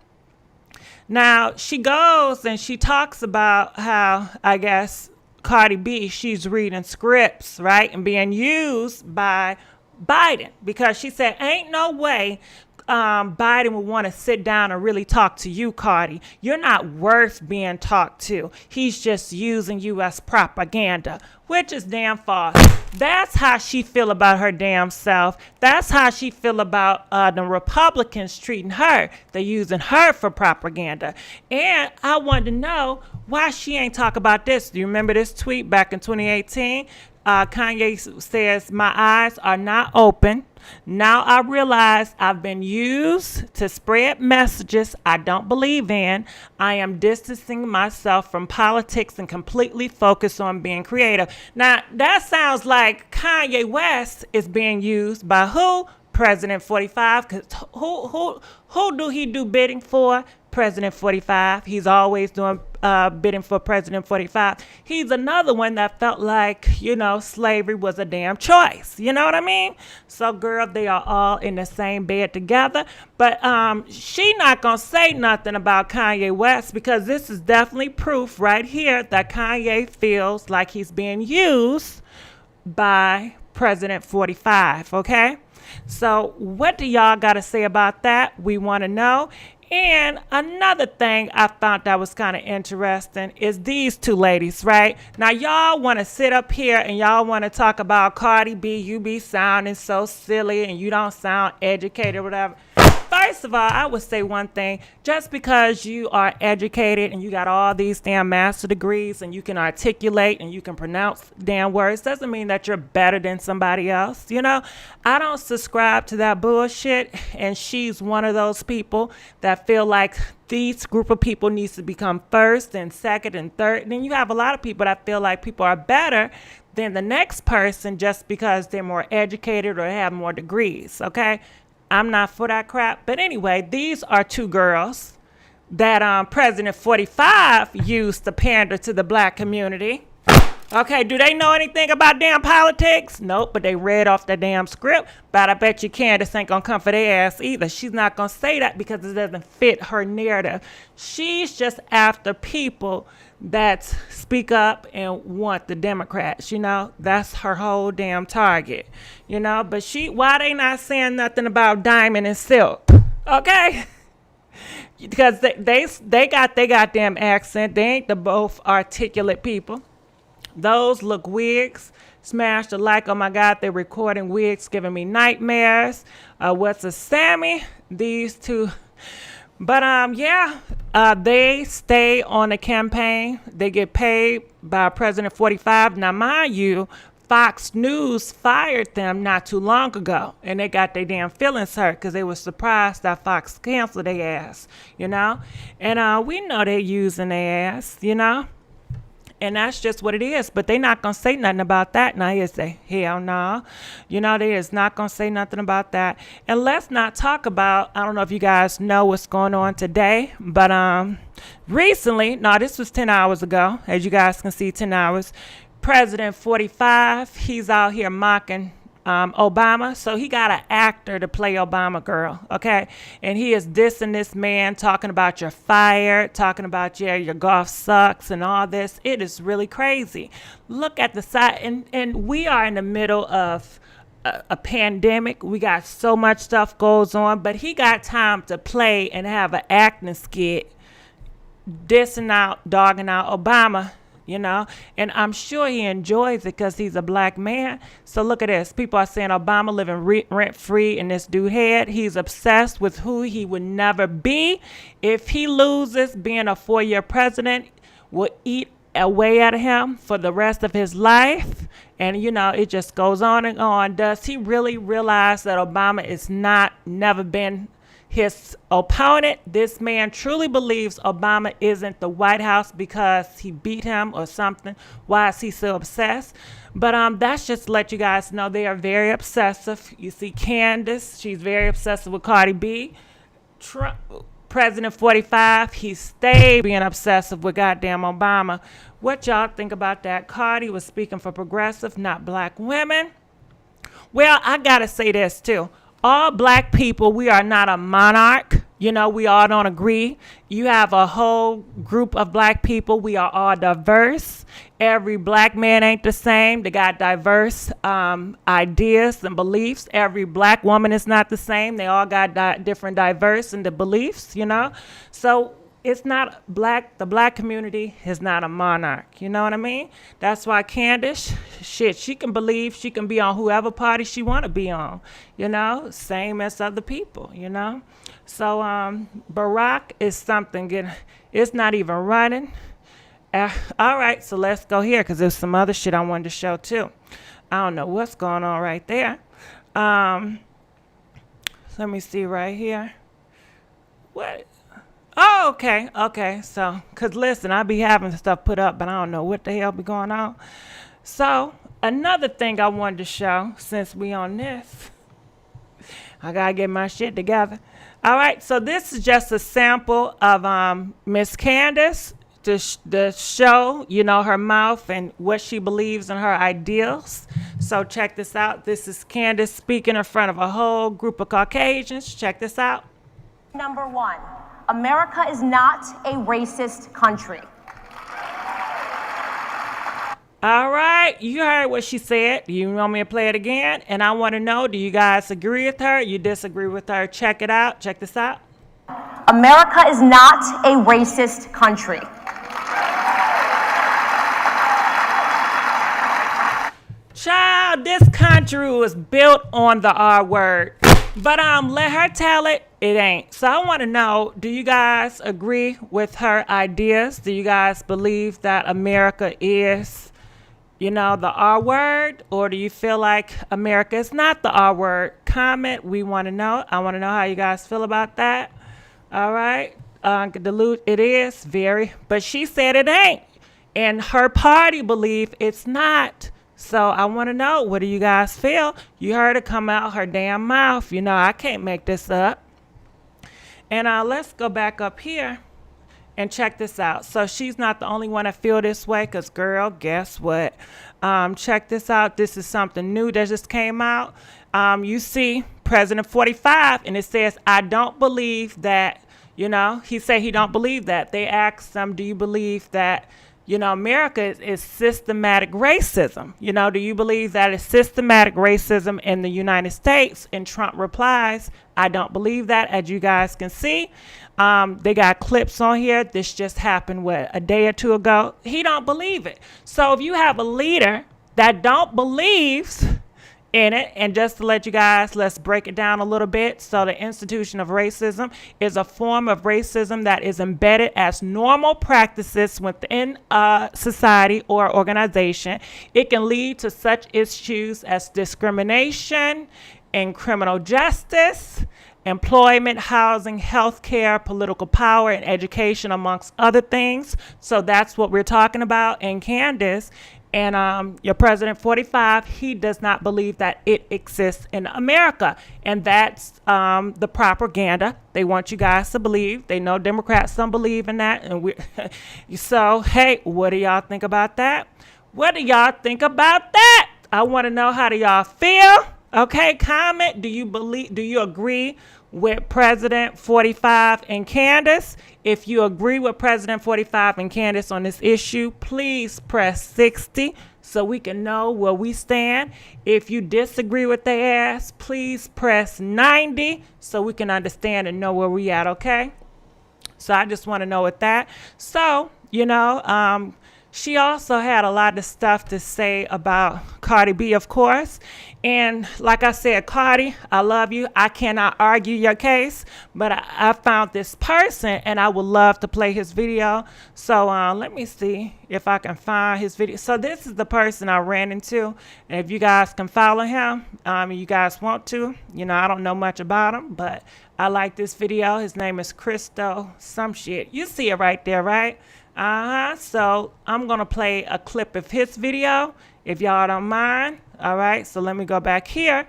Now, she goes and she talks about how, I guess, Cardi B, she's reading scripts, right? And being used by Biden, because she said, ain't no way Biden would want to sit down and really talk to you, Cardi. You're not worth being talked to. He's just using you as propaganda, which is damn false. That's how she feel about her damn self. That's how she feel about the Republicans treating her. They're using her for propaganda. And I wanted to know why she ain't talk about this. Do you remember this tweet back in 2018? Kanye says, my eyes are not open. Now I realize I've been used to spread messages I don't believe in. I am distancing myself from politics and completely focused on being creative. Now that sounds like Kanye West is being used by who? President 45. Cause who do he do bidding for? President 45. He's always doing bidding for President 45. He's another one that felt like, you know, slavery was a damn choice. You know what I mean? So, girl, they are all in the same bed together. But she not going to say nothing about Kanye West, because this is definitely proof right here that Kanye feels like he's being used by President 45, okay? So what do y'all got to say about that? We want to know. And another thing I found that was kind of interesting is these two ladies, right? Now, y'all want to sit up here and y'all want to talk about Cardi B. You be sounding so silly and you don't sound educated or whatever. First of all, I would say one thing. Just because you are educated and you got all these damn master degrees and you can articulate and you can pronounce damn words doesn't mean that you're better than somebody else. You know, I don't subscribe to that bullshit. And she's one of those people that feel like these group of people needs to become first and second and third. And then you have a lot of people that feel like people are better than the next person just because they're more educated or have more degrees. Okay. I'm not for that crap. But anyway, these are two girls that President 45 used to pander to the black community. Okay, do they know anything about damn politics? Nope, but they read off the damn script. But I bet you Candace ain't gonna come for their ass either. She's not gonna say that because it doesn't fit her narrative. She's just after people that speak up and want the Democrats, you know. That's her whole damn target, you know. But why they not saying nothing about Diamond and Silk? Okay. Because they got their goddamn accent. They ain't the both articulate people. Those look wigs. Smash the like. Oh my God, they're recording wigs, giving me nightmares. What's a Sammy? These two. But yeah, they stay on the campaign. They get paid by President 45. Now, mind you, Fox News fired them not too long ago, and they got their damn feelings hurt because they were surprised that Fox canceled their ass, you know. And we know they're using their ass, you know. And that's just what it is. But they not going to say nothing about that now, is they? Hell no. You know, they is not going to say nothing about that. And let's not talk about, I don't know if you guys know what's going on today, but recently, no, this was 10 hours ago. As you guys can see, 10 hours. President 45, he's out here mocking Obama. So he got an actor to play Obama girl, okay? And he is dissing this man, talking about you're fired, talking about, yeah, your golf sucks and all this. It is really crazy. Look at the side. And we are in the middle of a pandemic. We got so much stuff goes on, but he got time to play and have an acting skit dissing out, dogging out Obama, you know, and I'm sure he enjoys it because he's a black man. So look at this. People are saying Obama living rent free in this dude's head. He's obsessed with who he would never be. If he loses, being a 4-year president will eat away at him for the rest of his life. And, you know, it just goes on and on. Does he really realize that Obama is never been his opponent? This man truly believes Obama isn't the White House because he beat him or something. Why is he so obsessed? But that's just to let you guys know they are very obsessive. You see Candace, she's very obsessive with Cardi B. Trump, President 45, he stayed being obsessive with goddamn Obama. What y'all think about that? Cardi was speaking for progressive, not black women. Well, I gotta say this too. All black people, we are not a monarch. You know, we all don't agree. You have a whole group of black people. We are all diverse. Every black man ain't the same. They got diverse ideas and beliefs. Every black woman is not the same. They all got different diverse in the beliefs, you know. So it's not black. The black community is not a monarch. You know what I mean? That's why Candace, shit, she can believe she can be on whoever party she want to be on. You know, same as other people, you know. So Barack is something. It's not even running. All right, so let's go here because there's some other shit I wanted to show too. I don't know what's going on right there. Let me see right here. What? Oh, okay. So, because listen, I be having stuff put up, but I don't know what the hell be going on. So, another thing I wanted to show, since we on this, I got to get my shit together. All right, so this is just a sample of Miss Candace to show, you know, her mouth and what she believes in her ideals. So check this out. This is Candace speaking in front of a whole group of Caucasians. Check this out. Number one, America is not a racist country. All right, you heard what she said. You want me to play it again? And I want to know, do you guys agree with her? You disagree with her? Check it out. Check this out. America is not a racist country. Child, this country was built on the R word. But let her tell it, it ain't. So I want to know, do you guys agree with her ideas? Do you guys believe that America is, you know, the R word? Or do you feel like America is not the R word? Comment, we want to know. I want to know how you guys feel about that. All right. It is very, but she said it ain't. And her party believe it's not. So I want to know, what do you guys feel? You heard it come out her damn mouth. You know, I can't make this up. And let's go back up here and check this out. So she's not the only one that feel this way, because, girl, guess what? Check this out. This is something new that just came out. You see President 45, and it says, I don't believe that, you know, he said he don't believe that. They asked him, do you believe that, you know, America is systematic racism? You know, do you believe that it's systematic racism in the United States? And Trump replies, I don't believe that, as you guys can see. They got clips on here. This just happened, a day or two ago. He don't believe it. So if you have a leader that don't believe in it, and just to let you guys, let's break it down a little bit. So the institution of racism is a form of racism that is embedded as normal practices within a society or organization. It can lead to such issues as discrimination in criminal justice, employment, housing, healthcare, political power, and education, amongst other things. So that's what we're talking about in Candace. And your President 45, he does not believe that it exists in America. And that's the propaganda they want you guys to believe. They know Democrats don't believe in that. And so, hey, what do y'all think about that? What do y'all think about that? I want to know, how do y'all feel? Okay, comment. Do you agree with President 45 and Candace? If you agree with President 45 and Candace on this issue, please press 60 so we can know where we stand. If you disagree with their ass, please press 90 so we can understand and know where we at, okay? So I just want to know with that. So, she also had a lot of stuff to say about Cardi B, of course. And like I said, Cardi, I love you. I cannot argue your case, but I found this person and I would love to play his video. So let me see if I can find his video. So this is the person I ran into. And if you guys can follow him, you guys want to, I don't know much about him, but I like this video. His name is Cristo some shit. You see it right there, right? So I'm going to play a clip of his video, if y'all don't mind. All right, so let me go back here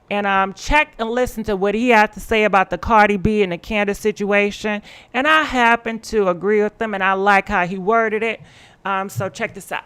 and check and listen to what he had to say about the Cardi B and the Candace situation. And I happen to agree with him, and I like how he worded it. So check this out.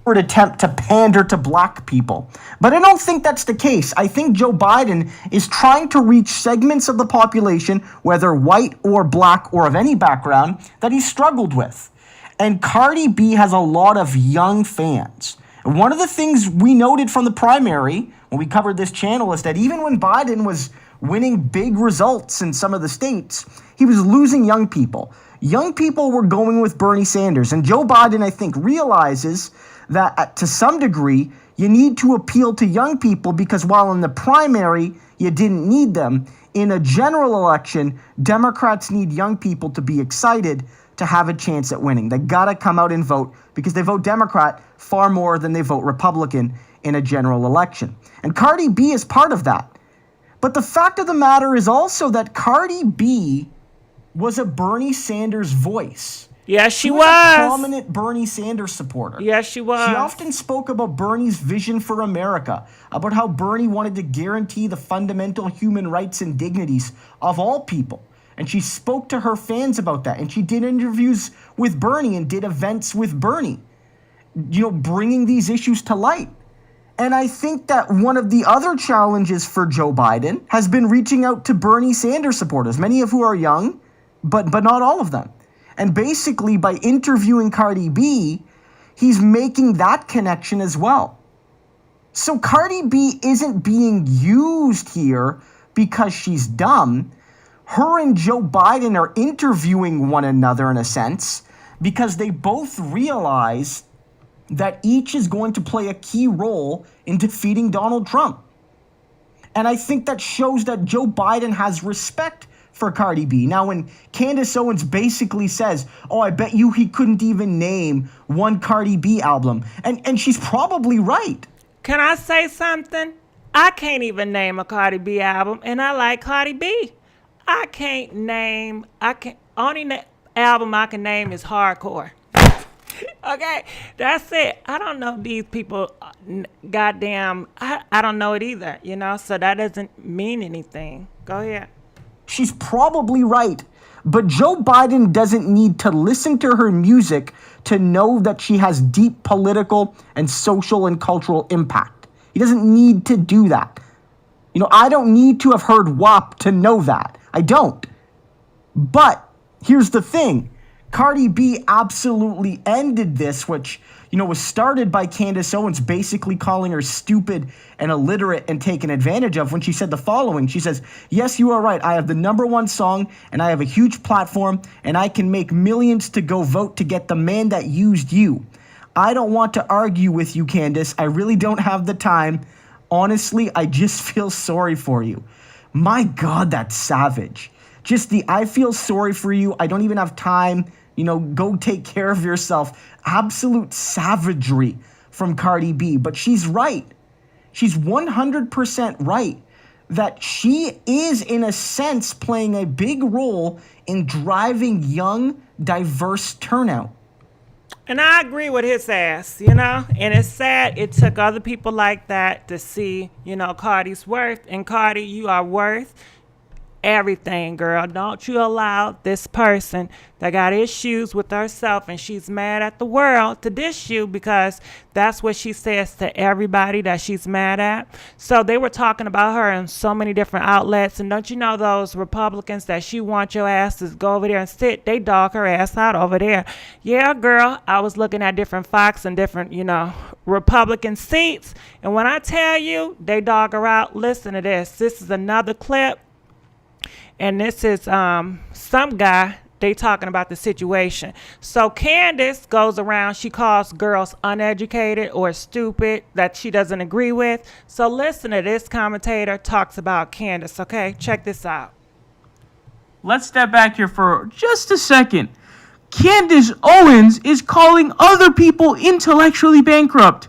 Attempt to pander to black people. But I don't think that's the case. I think Joe Biden is trying to reach segments of the population, whether white or black or of any background, that he struggled with. And Cardi B has a lot of young fans. And one of the things we noted from the primary when we covered this channel is that even when Biden was winning big results in some of the states, he was losing young people. Young people were going with Bernie Sanders. And Joe Biden, I think, realizes that to some degree, you need to appeal to young people because while in the primary, you didn't need them, in a general election, Democrats need young people to be excited to have a chance at winning. They gotta come out and vote because they vote Democrat far more than they vote Republican in a general election. And Cardi B is part of that. But the fact of the matter is also that Cardi B was a Bernie Sanders voice. Yes, she was. A prominent Bernie Sanders supporter. Yes, she was. She often spoke about Bernie's vision for America, about how Bernie wanted to guarantee the fundamental human rights and dignities of all people. And she spoke to her fans about that. And she did interviews with Bernie and did events with Bernie, bringing these issues to light. And I think that one of the other challenges for Joe Biden has been reaching out to Bernie Sanders supporters, many of who are young, but not all of them. And basically, by interviewing Cardi B, he's making that connection as well. So Cardi B isn't being used here because she's dumb. Her and Joe Biden are interviewing one another in a sense because they both realize that each is going to play a key role in defeating Donald Trump. And I think that shows that Joe Biden has respect for Cardi B. Now, when Candace Owens basically says, I bet you he couldn't even name one Cardi B album. And she's probably right. Can I say something? I can't even name a Cardi B album, and I like Cardi B. Only album I can name is Hardcore. Okay, that's it. I don't know these people, goddamn, I don't know it either, so that doesn't mean anything. Go ahead. She's probably right, but Joe Biden doesn't need to listen to her music to know that she has deep political and social and cultural impact. He doesn't need to do that. I don't need to have heard WAP to know that. I don't. But here's the thing. Cardi B absolutely ended this, which, was started by Candace Owens basically calling her stupid and illiterate and taken advantage of when she said the following. She says, yes, you are right. I have the #1 song and I have a huge platform and I can make millions to go vote to get the man that used you. I don't want to argue with you, Candace. I really don't have the time. Honestly, I just feel sorry for you. My God, that's savage. Just I feel sorry for you. I don't even have time. Go take care of yourself. Absolute savagery from Cardi B. But she's right. She's 100% right that she is, in a sense, playing a big role in driving young, diverse turnout. And I agree with his ass, and it's sad it took other people like that to see, Cardi's worth. And Cardi, you are worth everything, girl. Don't you allow this person that got issues with herself and she's mad at the world to dish you, because that's what she says to everybody that she's mad at. So they were talking about her in so many different outlets. And don't you know those Republicans that she wants your ass to go over there and sit, they dog her ass out over there. Yeah, girl, I was looking at different Fox and different, Republican seats. And when I tell you they dog her out, listen to this. This is another clip. And this is some guy, they talking about the situation. So Candace goes around, she calls girls uneducated or stupid that she doesn't agree with. So listen to this commentator talks about Candace, okay? Check this out. Let's step back here for just a second. Candace Owens is calling other people intellectually bankrupt.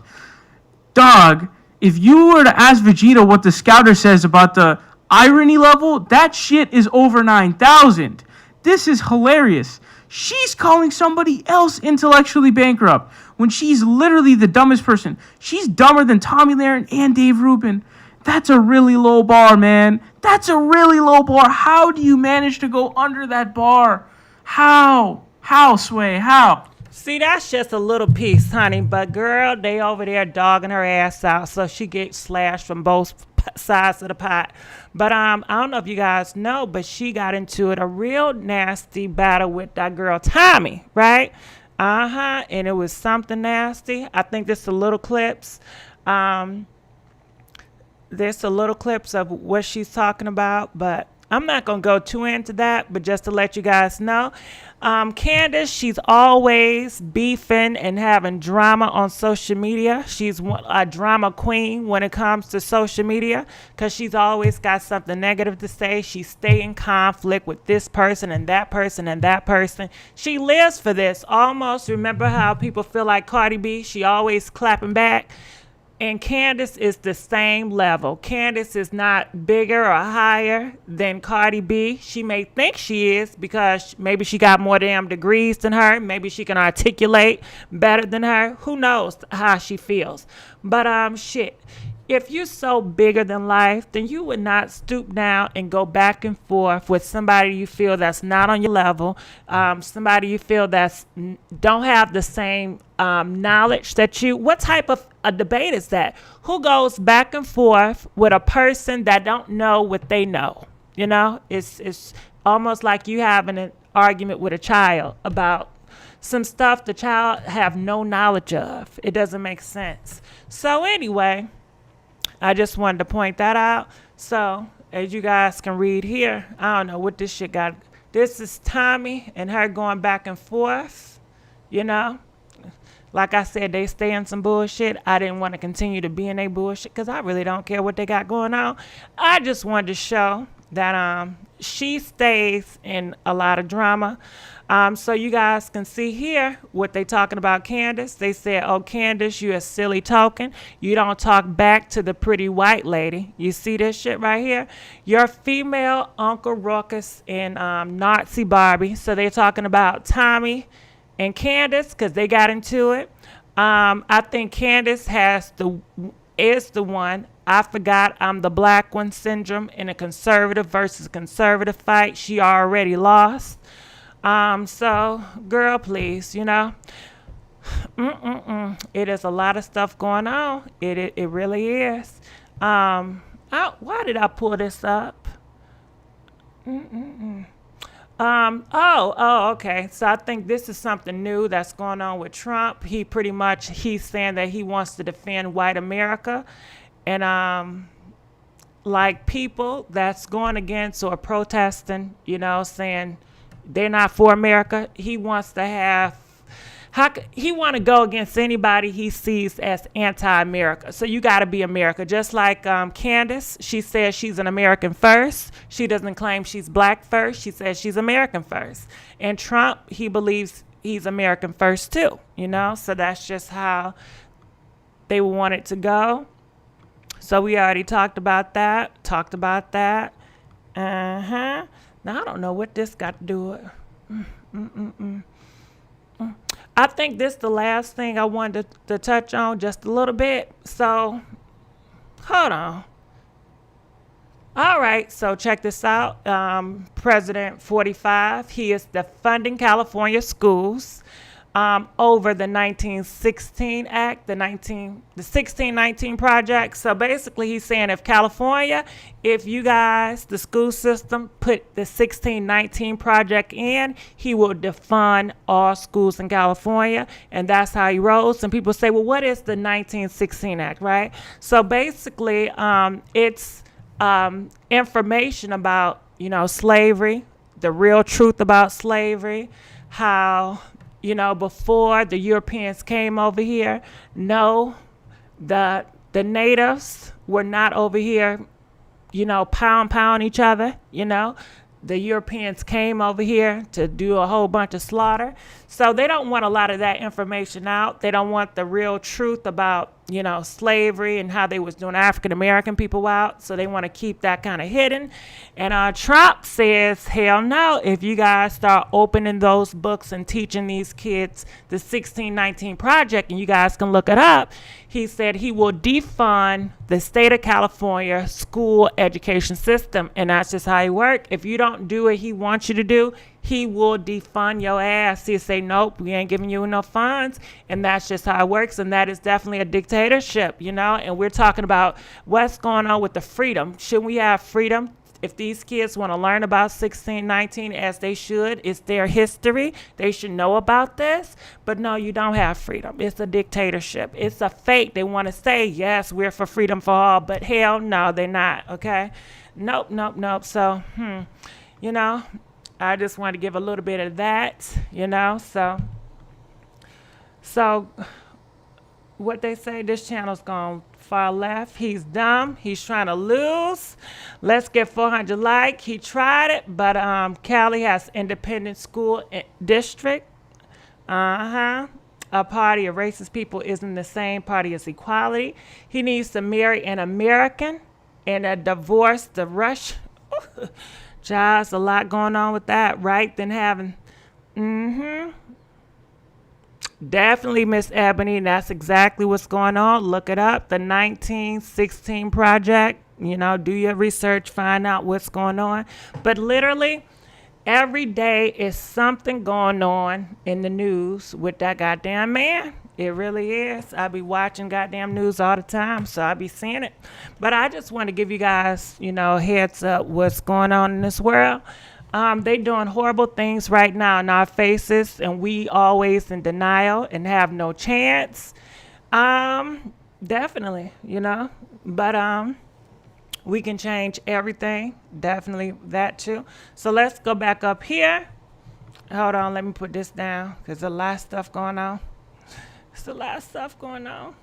Dog, if you were to ask Vegeta what the scouter says about the irony level, that shit is over 9,000. This is hilarious. She's calling somebody else intellectually bankrupt when she's literally the dumbest person. She's dumber than Tommy Lahren and Dave Rubin. That's a really low bar, man. That's a really low bar. How do you manage to go under that bar? How? How, Sway? How? See, that's just a little piece, honey. But girl, they over there dogging her ass out, so she gets slashed from both sides of the pot. But I don't know if you guys know, but she got into it a real nasty battle with that girl Tommy, right? And it was something nasty. I think there's a little clips. There's a little clips of what she's talking about, but I'm not going to go too into that, but just to let you guys know, Candace, she's always beefing and having drama on social media. She's a drama queen when it comes to social media because she's always got something negative to say. She stay in conflict with this person and that person and that person. She lives for this. Almost, remember how people feel like Cardi B? She always clapping back. And Candace is the same level. Candace is not bigger or higher than Cardi B. She may think she is because maybe she got more damn degrees than her. Maybe she can articulate better than her. Who knows how she feels. But shit. If you're so bigger than life, then you would not stoop down and go back and forth with somebody you feel that's not on your level, somebody you feel that's don't have the same knowledge that you. What type of a debate is that? Who goes back and forth with a person that don't know what they know? You know, it's almost like you having an argument with a child about some stuff the child have no knowledge of. It doesn't make sense. So anyway, I just wanted to point that out. So, as you guys can read here, I don't know what this shit got. This is Tommy and her going back and forth, you know. Like I said, they stay in some bullshit. I didn't want to continue to be in their bullshit because I really don't care what they got going on. I just wanted to show that she stays in a lot of drama. So you guys can see here what they talking about Candace. They said, oh, Candace, you a silly token. You don't talk back to the pretty white lady. You see this shit right here? Your female Uncle Ruckus and Nazi Barbie. So they're talking about Tommy and Candace because they got into it. I think Candace is the one. I forgot I'm the black one syndrome in a conservative versus conservative fight. She already lost. So, girl, please, you know, it is a lot of stuff going on. It really is. Why did I pull this up? Okay. So I think this is something new that's going on with Trump. He's saying that he wants to defend white America. And, like people that's going against or protesting, you know, saying they're not for America. He wants to go against anybody he sees as anti-America. So you got to be America. Just like Candace, she says she's an American first. She doesn't claim she's black first. She says she's American first. And Trump, he believes he's American first too, you know. So that's just how they want it to go. So we already talked about that. Now, I don't know what this got to do with. I think this is the last thing I wanted to touch on just a little bit. So, hold on. All right, so check this out. President 45, he is defunding California schools over the 1916 Act, the 1619 project. So basically, he's saying if you guys, the school system, put the 1619 project in, he will defund all schools in California, and that's how he rolls. And people say, well, what is the 1916 Act, right? So basically, it's information about, slavery, the real truth about slavery, how, before the Europeans came over here, no, the natives were not over here, pound each other, The Europeans came over here to do a whole bunch of slaughter. So they don't want a lot of that information out. They don't want the real truth about, slavery and how they was doing African American people out. So they want to keep that kind of hidden. And Trump says, hell no, if you guys start opening those books and teaching these kids the 1619 project, and you guys can look it up, he said he will defund the state of California school education system. And that's just how he works. If you don't do what he wants you to do, he will defund your ass. He'll say, nope, we ain't giving you enough funds. And that's just how it works. And that is definitely a dictatorship, And we're talking about what's going on with the freedom. Shouldn't we have freedom? If these kids want to learn about 1619, as they should, it's their history. They should know about this. But no, you don't have freedom. It's a dictatorship. It's a fake. They want to say, yes, we're for freedom for all. But hell no, they're not, okay? Nope. So, I just want to give a little bit of that, So what they say, this channel's gone far left. He's dumb. He's trying to lose. Let's get 400 likes. He tried it, but Cali has independent school district. A party of racist people isn't the same party as equality. He needs to marry an American and a divorce the Russian. Just a lot going on with that, right? Then having, definitely Miss Ebony. That's exactly what's going on. Look it up. The 1916 project. Do your research, find out what's going on. But literally, every day is something going on in the news with that goddamn man. It really is. I be watching goddamn news all the time, so I be seeing it. But I just want to give you guys, heads up what's going on in this world. They doing horrible things right now in our faces, and we always in denial and have no chance. Definitely, But we can change everything. Definitely that too. So let's go back up here. Hold on, let me put this down because there's a lot of stuff going on. There's a lot of stuff going on.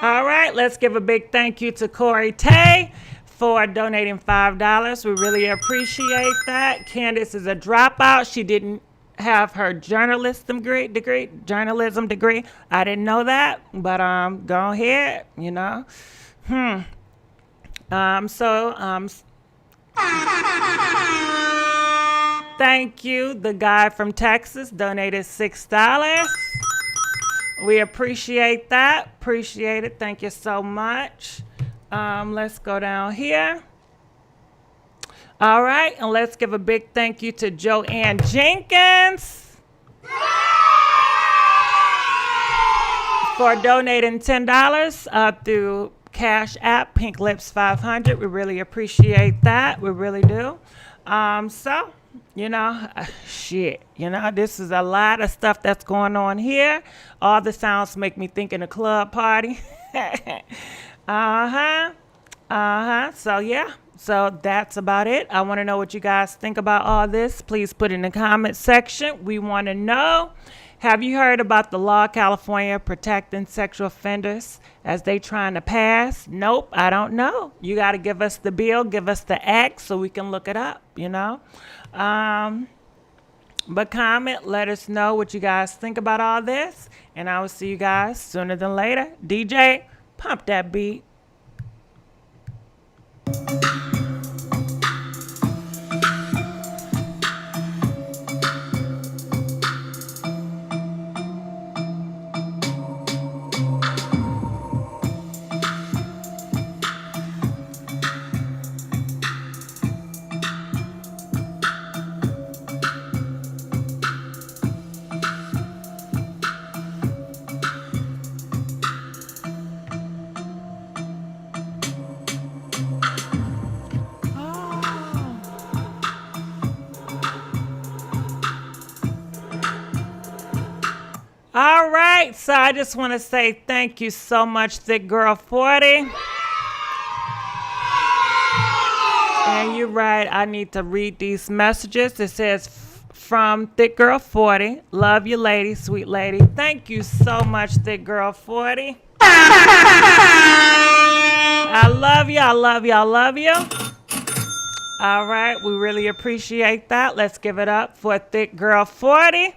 All right, let's give a big thank you to Corey Tay for donating $5. We really appreciate that. Candace is a dropout. She didn't have her journalism degree. I didn't know that, but go ahead, Thank you. The guy from Texas donated $6. We appreciate that. Appreciate it. Thank you so much. Let's go down here. All right, and let's give a big thank you to Joanne Jenkins for donating $10 through Cash App, Pink Lips 500. We really appreciate that. We really do. This is a lot of stuff that's going on here. All the sounds make me think in a club party. So that's about it. I want to know what you guys think about all this. Please put in the comment section. We want to know. Have you heard about the law of California protecting sexual offenders as they trying to pass? Nope, I don't know. You got to give us the bill, give us the act so we can look it up, but comment. Let us know what you guys think about all this. And I will see you guys sooner than later. DJ, pump that beat. All right, so I just want to say thank you so much, Thick Girl 40. And you're right, I need to read these messages. It says, from Thick Girl 40, love you, lady, sweet lady. Thank you so much, Thick Girl 40. I love you, I love you, I love you. All right, we really appreciate that. Let's give it up for Thick Girl 40.